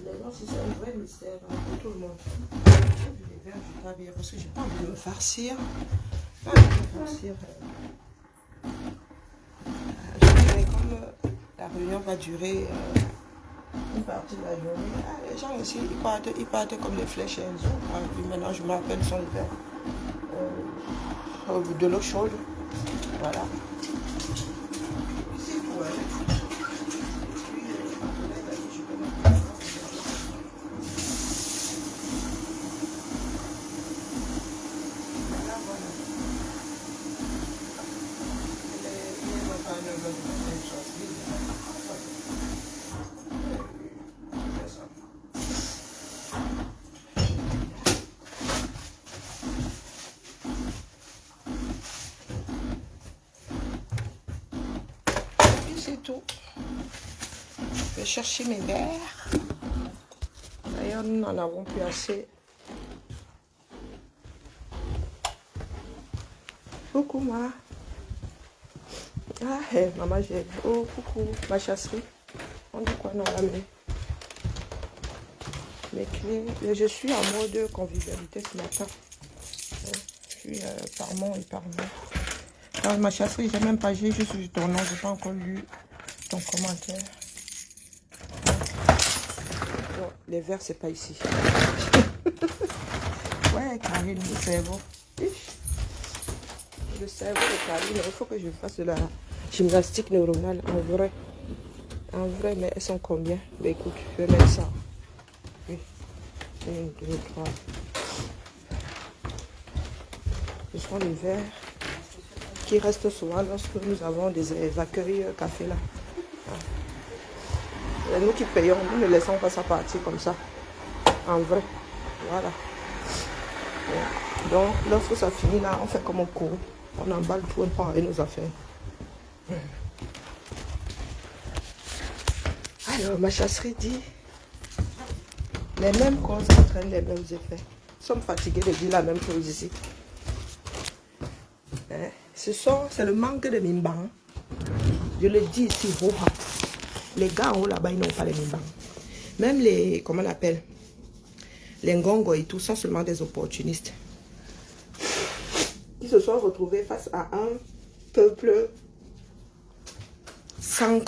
Maintenant, si c'est un vrai mystère pour tout le monde. J'ai vu des verres du tablier parce que j'ai pas envie de me farcir. Pas envie de me farcir. Je dirais comme la réunion va durer une partie de la journée. Ah, les gens aussi, ils partent comme des flèches. Maintenant, je me rappelle, ce sont les verres. De l'eau chaude. Voilà. C'est tout, hein. C'est tout. Je vais chercher mes verres. D'ailleurs, nous n'en avons plus assez. Coucou, ma. Ah, hey, maman, j'ai. Oh, coucou, ma chasserie. On dit quoi, non, la main. Mes clés. Je suis en mode convivialité ce matin. Je suis par mon et par moi. Alors, ma chasserie, j'ai même pas, j'ai juste vu ton nom, j'ai pas encore lu ton commentaire. Bon, les verres, c'est pas ici. Ouais, Karine, le cerveau. Le cerveau de Karine, il faut que je fasse de la gymnastique neuronale en vrai. En vrai, mais elles sont combien? Ben écoute, je vais mettre ça. 1, 2, 3. Ce sont les verres qui restent souvent lorsque nous avons des accueils café là. C'est nous qui payons, nous ne laissons pas ça partir comme ça. En vrai. Voilà. Donc, lorsque ça finit là, on fait comme on court. On emballe tout, on prend avec nos affaires. Alors, ma chasserie dit les mêmes causes entraînent les mêmes effets. Nous sommes fatigués de dire la même chose ici. Hein? C'est le manque de mimban. Je le dis ici, les gars en haut là-bas, ils n'ont pas les mimban. Même les, comment on appelle, les ngongo et tout sont seulement des opportunistes. Qui se sont retrouvés face à un peuple sans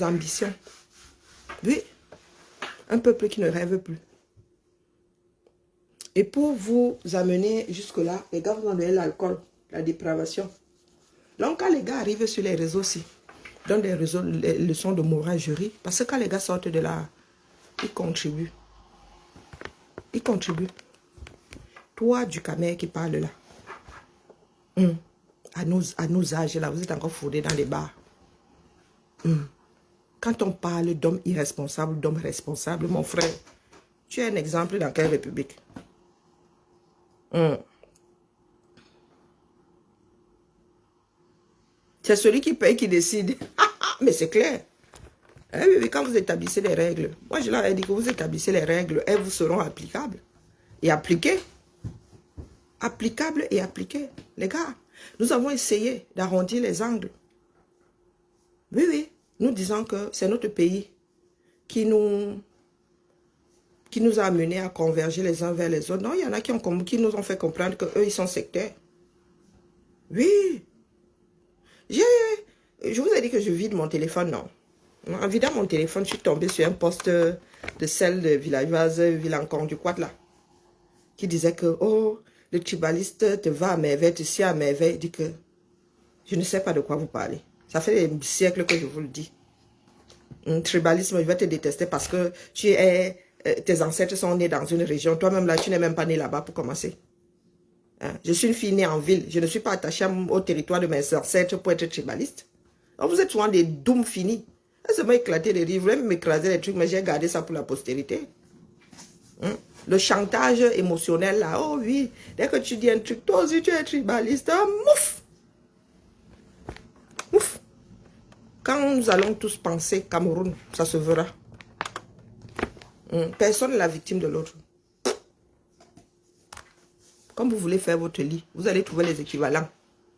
ambition. Oui, un peuple qui ne rêve plus. Et pour vous amener jusque-là, les gars vous en donnez l'alcool, la dépravation. Donc quand les gars arrivent sur les réseaux aussi, donnent des leçons de moragerie, parce que quand les gars sortent de là, ils contribuent. Ils contribuent. Toi du Camer qui parle là, à nos âges là, vous êtes encore fourrés dans les bars. Quand on parle d'hommes irresponsables, d'hommes responsables, mon frère, tu es un exemple dans quelle république? C'est celui qui paye qui décide. Mais c'est clair. Hein, oui, quand vous établissez les règles, moi je leur ai dit que vous établissez les règles, elles vous seront applicables et appliquées. Applicables et appliquées. Les gars, nous avons essayé d'arrondir les angles. Oui, oui. Nous disons que c'est notre pays qui nous a amenés à converger les uns vers les autres. Non, il y en a qui nous ont fait comprendre qu'eux, ils sont sectaires. Oui. Je vous ai dit que je vide mon téléphone, non. En vidant mon téléphone, je suis tombée sur un post de celle de villageoise Villancon du Quad là, qui disait que, oh, le tribaliste te va à merveille, te sied à merveille. Il dit que, je ne sais pas de quoi vous parlez. Ça fait des siècles que je vous le dis. Un tribalisme, je vais te détester parce que tes ancêtres sont nés dans une région. Toi-même là, tu n'es même pas né là-bas pour commencer. Hein? Je suis une fille née en ville. Je ne suis pas attachée au territoire de mes ancêtres pour être tribaliste. Donc vous êtes souvent des dooms finis. Ça m'a éclaté de rire. Je voulais m'écraser les trucs, mais j'ai gardé ça pour la postérité. Hein? Le chantage émotionnel là. Oh oui, dès que tu dis un truc, toi aussi tu es tribaliste. Oh, mouf! Mouf! Quand nous allons tous penser Cameroun, ça se verra. Personne n'est la victime de l'autre. Comme vous voulez faire votre lit, vous allez trouver les équivalents.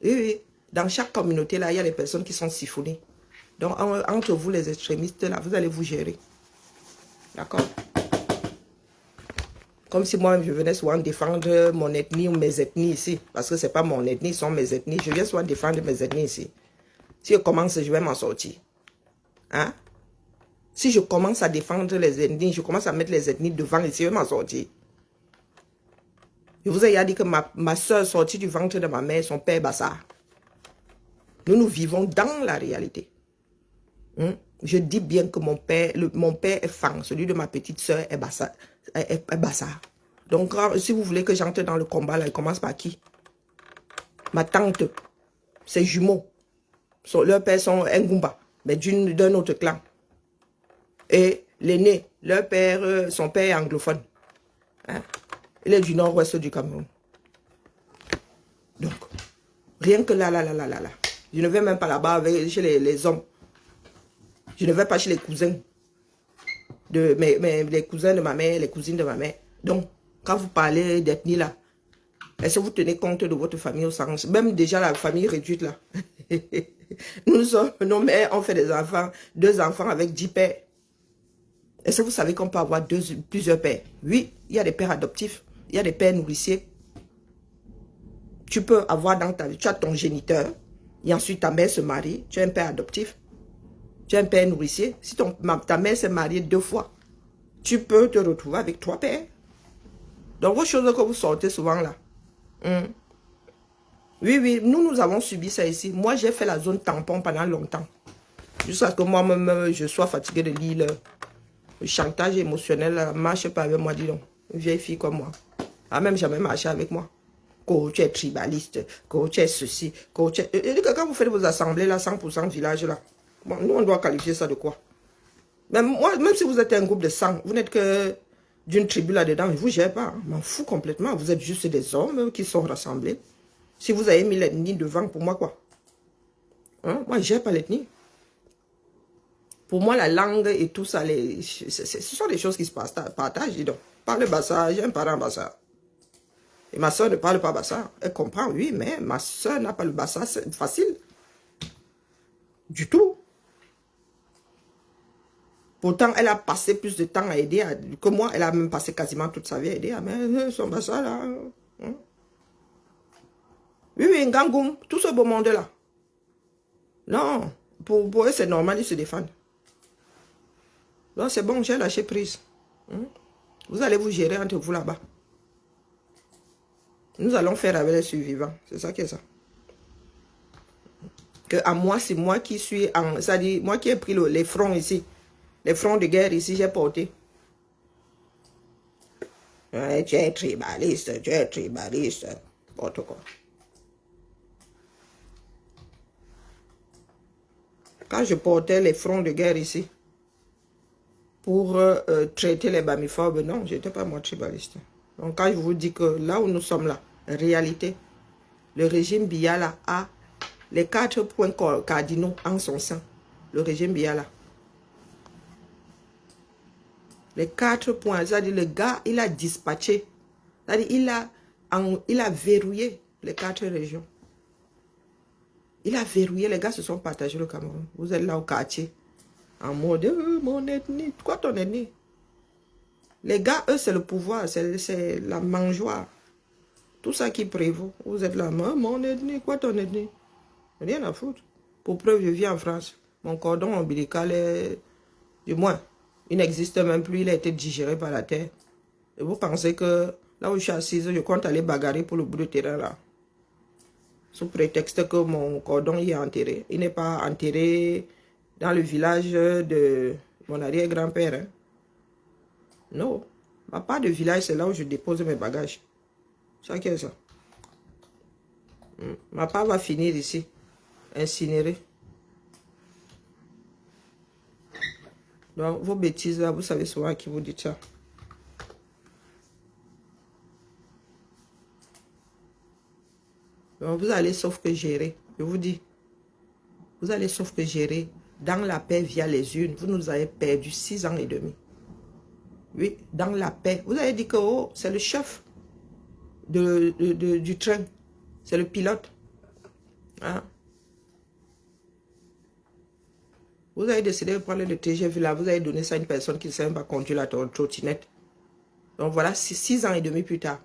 Oui, oui. Dans chaque communauté, là, il y a des personnes qui sont siphonnées. Donc, entre vous, les extrémistes, là, vous allez vous gérer. D'accord? Comme si moi, je venais souvent défendre mon ethnie ou mes ethnies ici. Parce que ce n'est pas mon ethnie, ce sont mes ethnies. Je viens souvent défendre mes ethnies ici. Si je commence, je vais m'en sortir. Hein? Si je commence à défendre les ethnies, je commence à mettre les ethnies devant ici, je vais m'en sortir. Je vous ai dit que ma soeur sortie du ventre de ma mère, son père est Bassar. Nous vivons dans la réalité. Je dis bien que mon père est Fang, celui de ma petite soeur est Bassar. Donc, si vous voulez que j'entre dans le combat, là, il commence par qui? Ma tante, ses jumeaux. Leurs pères sont Ngumba, mais d'un autre clan. Et l'aîné, son père est anglophone. Hein? Il est du nord-ouest du Cameroun. Donc, rien que là. Je ne vais même pas là-bas chez les hommes. Je ne vais pas chez les cousins. Les cousins de ma mère, les cousines de ma mère. Donc, quand vous parlez d'ethnie là, est-ce que vous tenez compte de votre famille au sens? Même déjà la famille réduite là. Nos mères ont fait des enfants, 2 enfants avec 10 pères. Est-ce que vous savez qu'on peut avoir plusieurs pères? Oui, il y a des pères adoptifs, il y a des pères nourriciers. Tu peux avoir dans ta vie, tu as ton géniteur, et ensuite ta mère se marie, tu as un père adoptif, tu as un père nourricier. Si ta mère s'est mariée 2 fois, tu peux te retrouver avec 3 pères. Donc vos choses que vous sortez souvent là. Oui, nous avons subi ça ici. Moi, j'ai fait la zone tampon pendant longtemps. Jusqu'à ce que moi-même, je sois fatigué de lire le chantage émotionnel. Marche pas avec moi, dis donc. Une vieille fille comme moi. A même jamais marché avec moi. Que tu es tribaliste, que tu es ceci, que tu es... Quand vous faites vos assemblées là, 100% village là, bon, nous on doit qualifier ça de quoi? Même moi, même si vous êtes un groupe de 100, vous n'êtes que d'une tribu là-dedans, je ne vous gère pas. Je m'en fous complètement. Vous êtes juste des hommes qui sont rassemblés. Si vous avez mis l'ethnie devant, pour moi quoi? Hein? Moi, je ne gère pas l'ethnie. Pour moi, la langue et tout ça, ce sont des choses qui se partagent, dis donc. Parle bassa, j'ai un parent bassa. Et ma soeur ne parle pas bassa. Elle comprend, oui, mais ma soeur n'a pas le bassa, c'est facile. Du tout. Pourtant, elle a passé plus de temps à aider que moi. Elle a même passé quasiment toute sa vie à aider. Mais son bassa là. Hein? Oui, oui, Ngangoum, tout ce beau monde-là. Non, pour eux, c'est normal, ils se défendent. Non, c'est bon, j'ai lâché prise. Hein? Vous allez vous gérer entre vous là-bas. Nous allons faire avec les survivants. C'est ça qui est ça. Que à moi, c'est moi qui suis en... C'est-à-dire, moi qui ai pris les fronts ici. Les fronts de guerre ici, j'ai porté. Ouais, tu es tribaliste, tu es tribaliste. N'importe quoi. Quand je portais les fronts de guerre ici, pour traiter les bamiphobes, non, je n'étais pas moi tribaliste. Donc quand je vous dis que là où nous sommes là, en réalité, le régime Biala a les 4 points cardinaux en son sein. Le régime Biala. Les 4 points, c'est-à-dire le gars, il a dispatché, c'est-à-dire il a verrouillé les 4 régions. Il a verrouillé, les gars se sont partagés le Cameroun. Vous êtes là au quartier, en mode, mon ethnie, quoi ton ethnie? Les gars, eux, c'est le pouvoir, c'est la mangeoire. Tout ça qui prévaut. Vous êtes là, mon ethnie, quoi ton ethnie? Rien à foutre. Pour preuve, je vis en France. Mon cordon ombilical est, du moins, il n'existe même plus, il a été digéré par la terre. Et vous pensez que là où je suis assise, je compte aller bagarrer pour le bout de terrain là. Sous prétexte que mon cordon y est enterré. Il n'est pas enterré dans le village de mon arrière-grand-père. Hein. Non. Ma part de village, c'est là où je dépose mes bagages. C'est ça qui est ça. Ma part va finir ici. Incinérée. Donc, vos bêtises là, vous savez souvent qui vous dit ça. Donc, vous allez sauf que gérer. Je vous dis. Vous allez sauf que gérer dans la paix via les urnes. Vous nous avez perdu 6 ans et demi. Oui, dans la paix. Vous avez dit que oh, c'est le chef du train. C'est le pilote. Hein? Vous avez décidé de prendre le TGV là. Vous avez donné ça à une personne qui ne sait même pas conduire la trottinette. Donc voilà, 6 ans et demi plus tard.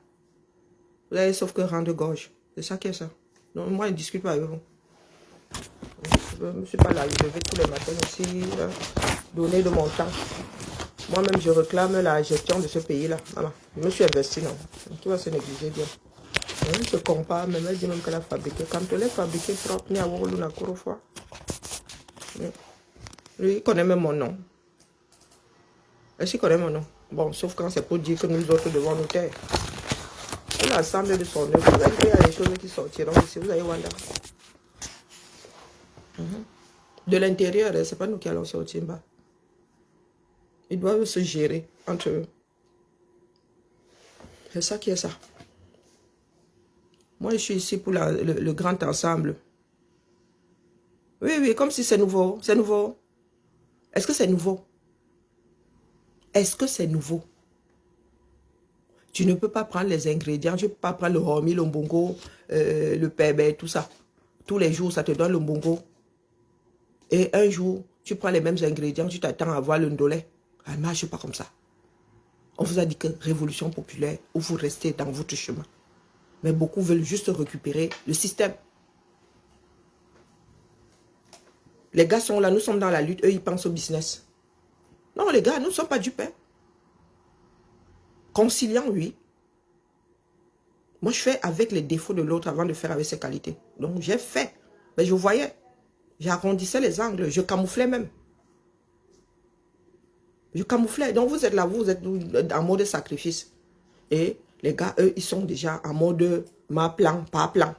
Vous avez sauf que rendre gorge. C'est ça qui est ça. Donc moi, je ne discute pas avec vous. Je ne suis pas là. Je vais tous les matins aussi donner de mon temps. Moi-même, je réclame la gestion de ce pays-là. Voilà. Je me suis investi, non. Tu vas se négliger bien. Elle se compare, même elle dit même qu'elle a fabriqué. Quand elle est fabriquée propre, il y a un cours fois. Lui, il connaît même mon nom. Est-ce qu'il connaît mon nom? Bon, sauf quand c'est pour dire que nous autres devons nous taire. L'ensemble de son œuvre, vous avez créé des choses qui sortiront ici. Vous avez Wanda. De l'intérieur, c'est pas nous qui allons sortir bas. Ils doivent se gérer entre eux. C'est ça qui est ça. Moi, je suis ici pour le grand ensemble. Oui, oui, comme si c'est nouveau. C'est nouveau. Est-ce que c'est nouveau? Est-ce que c'est nouveau? Tu ne peux pas prendre les ingrédients. Tu ne peux pas prendre le hormis, le mbongo, le pébé, tout ça. Tous les jours, ça te donne le mbongo. Et un jour, tu prends les mêmes ingrédients, tu t'attends à voir le ndolé. Ça ne marche pas comme ça. On vous a dit que révolution populaire, où vous restez dans votre chemin. Mais beaucoup veulent juste récupérer le système. Les gars sont là, nous sommes dans la lutte, eux ils pensent au business. Non les gars, nous ne sommes pas dupes. Conciliant, oui. Moi je fais avec les défauts de l'autre avant de faire avec ses qualités. Donc j'ai fait. Mais je voyais. J'arrondissais les angles, je camouflais même. Je camouflais. Donc vous êtes là, vous êtes en mode sacrifice. Et les gars, eux, ils sont déjà en mode ma plan, pas plan.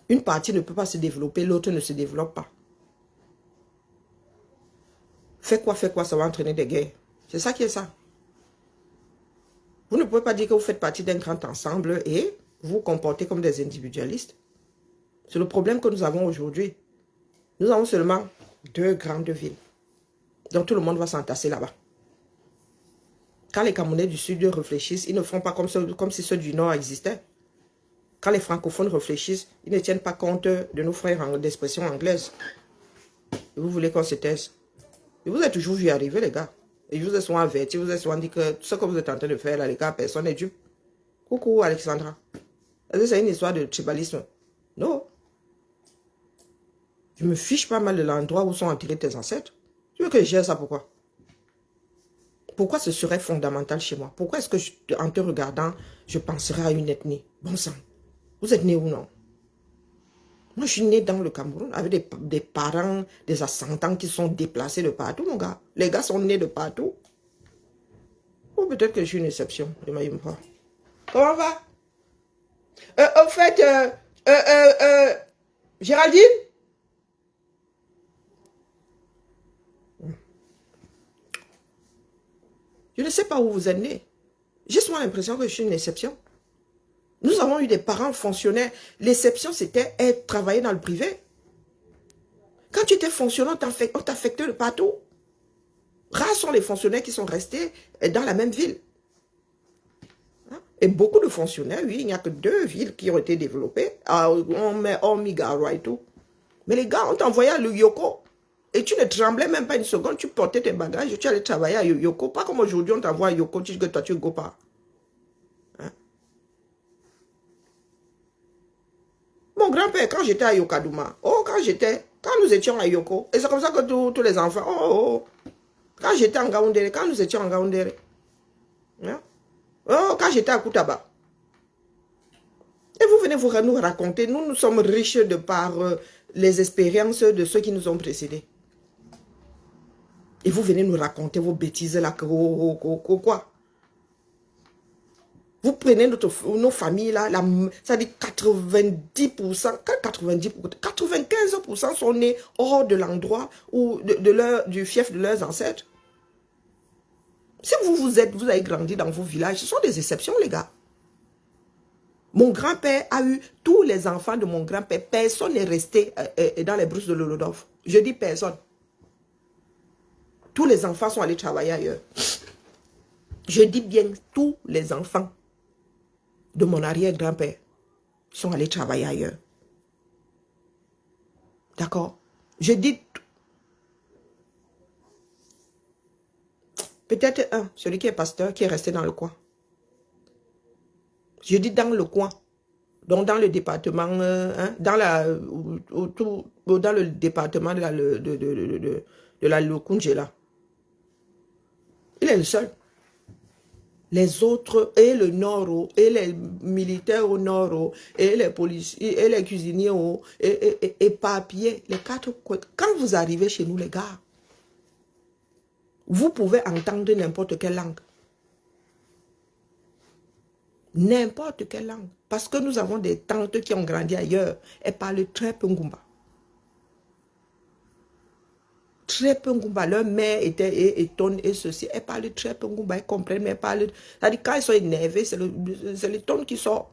Une partie ne peut pas se développer, l'autre ne se développe pas. Fais quoi, ça va entraîner des guerres. C'est ça qui est ça. Vous ne pouvez pas dire que vous faites partie d'un grand ensemble et vous vous comportez comme des individualistes. C'est le problème que nous avons aujourd'hui. Nous avons seulement 2 grandes villes. Donc tout le monde va s'entasser là-bas. Quand les Camerounais du Sud réfléchissent, ils ne font pas comme si ceux du Nord existaient. Quand les francophones réfléchissent, ils ne tiennent pas compte de nos frères d'expression anglaise. Et vous voulez qu'on se taise. Et vous êtes toujours vu arriver, les gars. Et je vous ai souvent averti, vous ai souvent dit que ce que vous êtes en train de faire, là, les gars, personne n'est dupe. Coucou, Alexandra. Est-ce que c'est une histoire de tribalisme? Non. Je me fiche pas mal de l'endroit où sont enterrés tes ancêtres. Tu veux que je gère ça, pourquoi? Pourquoi ce serait fondamental chez moi? Pourquoi est-ce que, en te regardant, je penserais à une ethnie? Bon sang. Vous êtes né où, non? Moi, je suis né dans le Cameroun avec des parents, des ascendants qui sont déplacés de partout, mon gars. Les gars sont nés de partout. Ou peut-être que je suis une exception. Je ne m'aime pas. Comment on va? Au fait, Géraldine? Je ne sais pas où vous êtes né. J'ai souvent l'impression que je suis une exception. Nous avons eu des parents fonctionnaires. L'exception, c'était travailler dans le privé. Quand tu étais fonctionnaire, on t'affectait de partout. Rares sont les fonctionnaires qui sont restés dans la même ville. Et beaucoup de fonctionnaires, oui, il n'y a que 2 villes qui ont été développées. On met Omigara et tout. Mais les gars, on t'envoyait à Yoko. Et tu ne tremblais même pas une seconde. Tu portais tes bagages et tu allais travailler à Yoko. Pas comme aujourd'hui, on t'envoie à Yoko, tu dis que toi, tu ne go pas. Mon grand-père, quand j'étais à Yokadouma, quand nous étions à Yoko, et c'est comme ça que tous les enfants, quand j'étais en Gaoundéré, quand nous étions en Gaoundéré, quand j'étais à Koutaba, et vous venez nous raconter, nous sommes riches de par les expériences de ceux qui nous ont précédés. Et vous venez nous raconter vos bêtises là, quoi? Vous prenez nos familles là, ça dit 90%, 95% sont nés hors de l'endroit ou du fief de leurs ancêtres. Si vous avez grandi dans vos villages, ce sont des exceptions, les gars. Mon grand-père a eu tous les enfants de mon grand-père. Personne n'est resté dans les brousses de l'Olodov. Je dis personne. Tous les enfants sont allés travailler ailleurs. Je dis bien tous les enfants de mon arrière-grand-père sont allés travailler ailleurs. D'accord? Je dis peut-être celui qui est pasteur, qui est resté dans le coin. Je dis dans le coin. Donc dans le département, dans le département de la Lokunjela. Il est le seul. Les autres, et le nord, et les militaires au nord, et les policiers, et les cuisiniers, et papiers, les 4 coins. Quand vous arrivez chez nous, les gars, vous pouvez entendre n'importe quelle langue. N'importe quelle langue. Parce que nous avons des tantes qui ont grandi ailleurs. Elles parlent très peu Ngumba. Très peu Ngumba. Leur mère était étonne et ceci. Elles parlent très peu Ngumba. Elles comprennent, mais elles parlent. C'est-à-dire, quand elles sont énervées, c'est les tonnes qui sortent.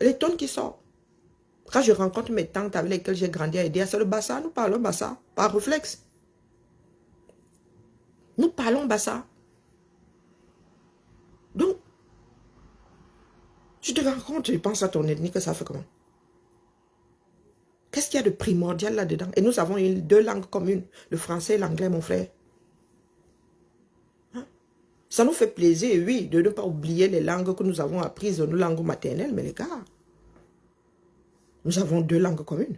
Les tonnes qui sortent. Quand je rencontre mes tantes avec lesquelles j'ai grandi à Edea, c'est le Bassa. Nous parlons Bassa par réflexe. Nous parlons Bassa. Donc, tu te rends compte, tu penses à ton ethnie, que ça fait comment? Qu'est-ce qu'il y a de primordial là-dedans? Et nous avons 2 langues communes, le français et l'anglais, mon frère. Hein? Ça nous fait plaisir, oui, de ne pas oublier les langues que nous avons apprises, nos langues maternelles, mais les gars, nous avons 2 langues communes.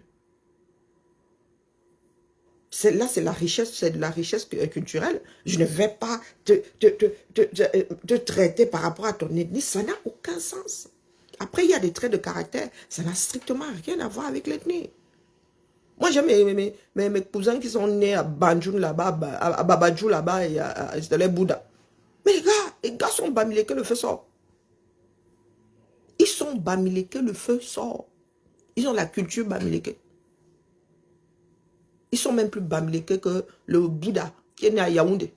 Là, c'est la richesse, c'est de la richesse culturelle. Je ne vais pas te traiter par rapport à ton ethnie. Ça n'a aucun sens. Après, il y a des traits de caractère. Ça n'a strictement rien à voir avec l'ethnie. Moi, j'aime mes cousins qui sont nés à Banjul là-bas, à Babadjou là-bas, et à les Bouddha. Mais les gars sont bamilés que le feu sort. Ils sont bamilés que le feu sort. Ils ont la culture bamileke. Ils sont même plus bamileke que le Bouddha qui est né à Yaoundé.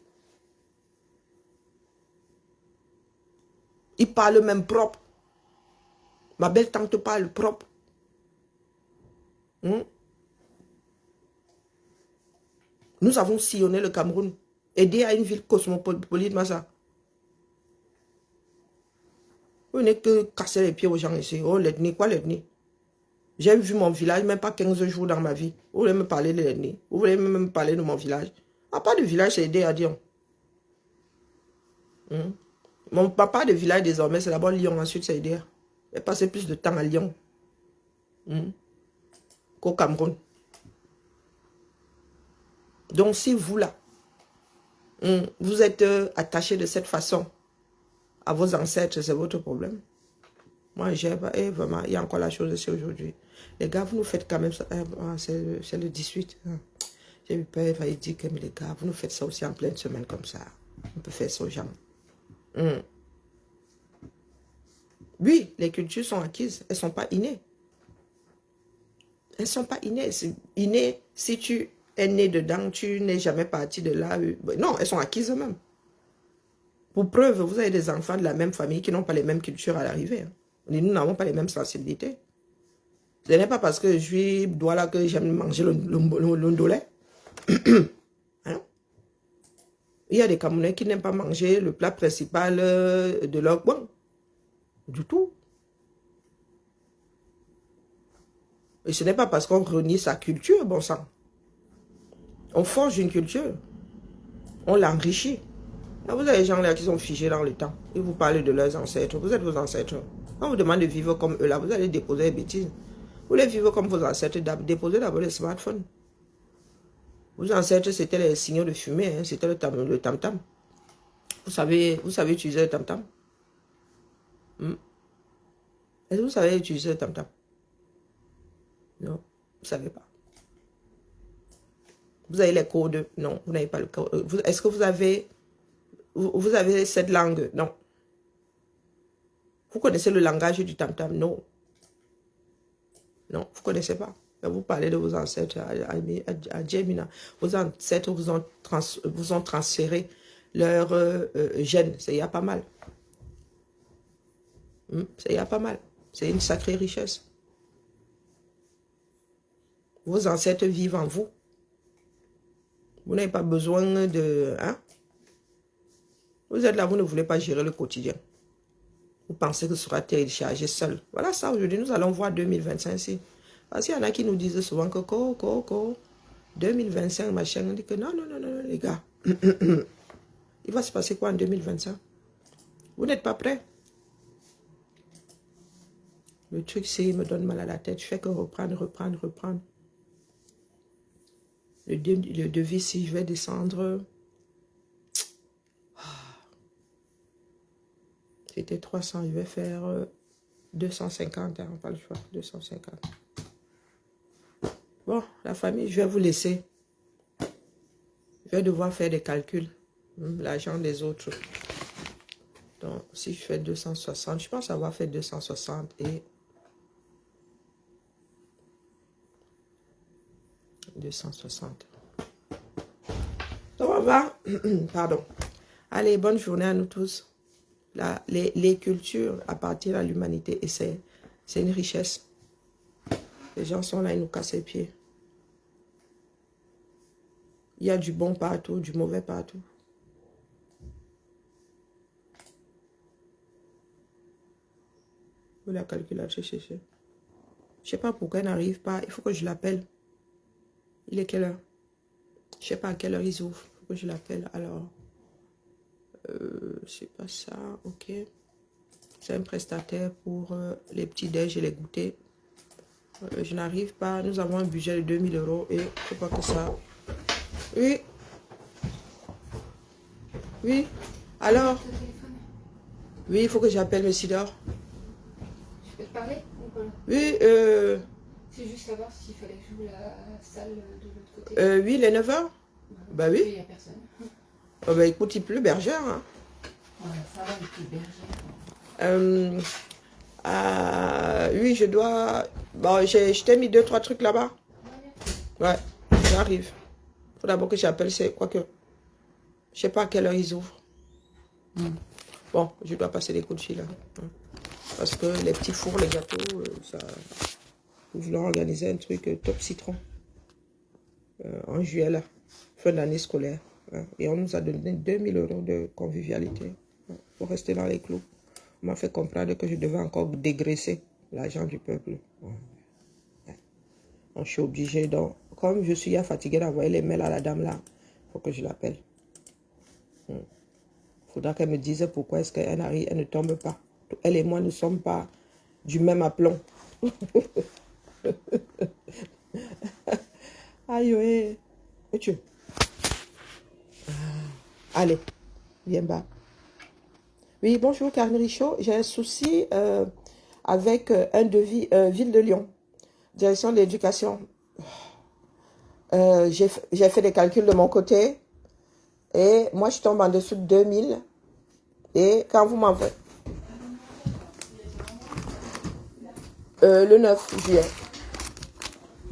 Ils parlent même propre. Ma belle tante parle propre. Nous avons sillonné le Cameroun. Aidé à une ville cosmopolite, ça. Vous n'êtes que casser les pieds aux gens ici. Oh, l'ethnie, quoi l'ethnie? J'ai vu mon village, même pas 15 jours dans ma vie. Vous voulez me parler de l'ethnie? Vous voulez même me parler de mon village? Ah, pas de village, c'est aidé à Dion. Mon papa de village désormais, c'est d'abord Lyon, ensuite c'est aidé. J'ai passé plus de temps à Lyon qu'au Cameroun. Donc si vous là, vous êtes attaché de cette façon à vos ancêtres, c'est votre problème. Moi, j'ai vraiment, il y a encore la chose ici aujourd'hui. Les gars, vous nous faites quand même ça. C'est le 18. J'ai eu peur, il va dire que mais les gars, vous nous faites ça aussi en pleine semaine comme ça. On peut faire ça aux gens. Oui, les cultures sont acquises. Elles ne sont pas innées. Elles ne sont pas innées. Innées, si tu es né dedans, tu n'es jamais parti de là. Non, elles sont acquises même. Pour preuve, vous avez des enfants de la même famille qui n'ont pas les mêmes cultures à l'arrivée. Nous n'avons pas les mêmes sensibilités. Ce n'est pas parce que je suis douala que j'aime manger le ndolé. Hein? Il y a des Camerounais qui n'aiment pas manger le plat principal de leur coin. Du tout. Et ce n'est pas parce qu'on renie sa culture, bon sang. On forge une culture. On l'enrichit. Là, vous avez des gens là qui sont figés dans le temps. Et vous parlez de leurs ancêtres. Vous êtes vos ancêtres. Quand on vous demande de vivre comme eux là, vous allez déposer des bêtises. Vous voulez vivre comme vos ancêtres, déposez d'abord les smartphones. Vos ancêtres, c'était les signaux de fumée, hein, c'était le tam-tam. Vous savez utiliser le tam-tam? Est-ce que vous savez utiliser le tam-tam? Non, vous ne savez pas. Vous avez les codes? Non, vous n'avez pas le code. Est-ce que vous avez cette langue? Non. Vous connaissez le langage du tam-tam? Non. Non, vous ne connaissez pas. Vous parlez de vos ancêtres à Djemina. Vos ancêtres vous ont transféré leur gènes. Il y a pas mal. Il y a pas mal. C'est une sacrée richesse. Vos ancêtres vivent en vous. Vous n'avez pas besoin de... Hein? Vous êtes là, vous ne voulez pas gérer le quotidien. Vous pensez que ce sera téléchargé seul. Voilà ça, aujourd'hui, nous allons voir 2025 ici. Parce qu'il y en a qui nous disent souvent que 2025, machin, on dit que non, les gars. Il va se passer quoi en 2025? Vous n'êtes pas prêts. Le truc, c'est il me donne mal à la tête. Je fais que reprendre. Le devis, si je vais descendre... C'était 300, je vais faire 250, hein, pas le choix, 250. Bon, la famille, je vais vous laisser. Je vais devoir faire des calculs. L'argent des autres. Donc, si je fais 260, je pense avoir fait 260 et 260. Donc, on va. Pardon. Allez, bonne journée à nous tous. Les cultures appartiennent à l'humanité et c'est une richesse. Les gens sont là, ils nous cassent les pieds. Il y a du bon partout, du mauvais partout. Vous la calculatrice, je ne sais pas pourquoi elle n'arrive pas. Il faut que je l'appelle. Il est quelle heure? Je ne sais pas à quelle heure ils ouvrent. Il faut que je l'appelle. Alors, c'est pas ça. Ok. C'est un prestataire pour les petits déj et les goûters. Je n'arrive pas. Nous avons un budget de 2000 € et il ne faut pas que ça... Oui. Oui. Alors? Oui, il faut que j'appelle M. Sidor. Je peux te parler ou pas? Oui, C'est juste savoir s'il fallait que j'ouvre la salle de l'autre côté. Oui, les 9h. Bah oui. Il n'y a personne. Oh, bah écoute, il pleut, bergère. Hein. Ouais, ça va, il pleut, bergère. Oui, je dois... Bon, je t'ai mis 2-3 trucs là-bas. Ouais, j'arrive. Faut d'abord que j'appelle, c'est quoi que... Je sais pas à quelle heure ils ouvrent. Bon, je dois passer des coups de fil. Hein. Parce que les petits fours, les gâteaux, ça... Nous voulons organiser un truc top citron. En juillet, là. Fin d'année scolaire. Hein. Et on nous a donné 2000 € de convivialité. Hein, pour rester dans les clous. On m'a fait comprendre que je devais encore dégraisser l'argent du peuple. Ouais. Donc, je suis obligée. Donc, comme je suis fatiguée d'envoyer les mails à la dame là, il faut que je l'appelle. Il faudra qu'elle me dise pourquoi est-ce qu'elle arrive, elle ne tombe pas. Elle et moi ne sommes pas du même aplomb. Aïe, ouais. Et tu? Allez, viens bas. Oui, bonjour Karine Richaud. J'ai un souci avec un devis Ville de Lyon, direction de l'éducation. J'ai fait des calculs de mon côté et moi je tombe en dessous de 2000. Et quand vous m'envoyez le 9 juillet.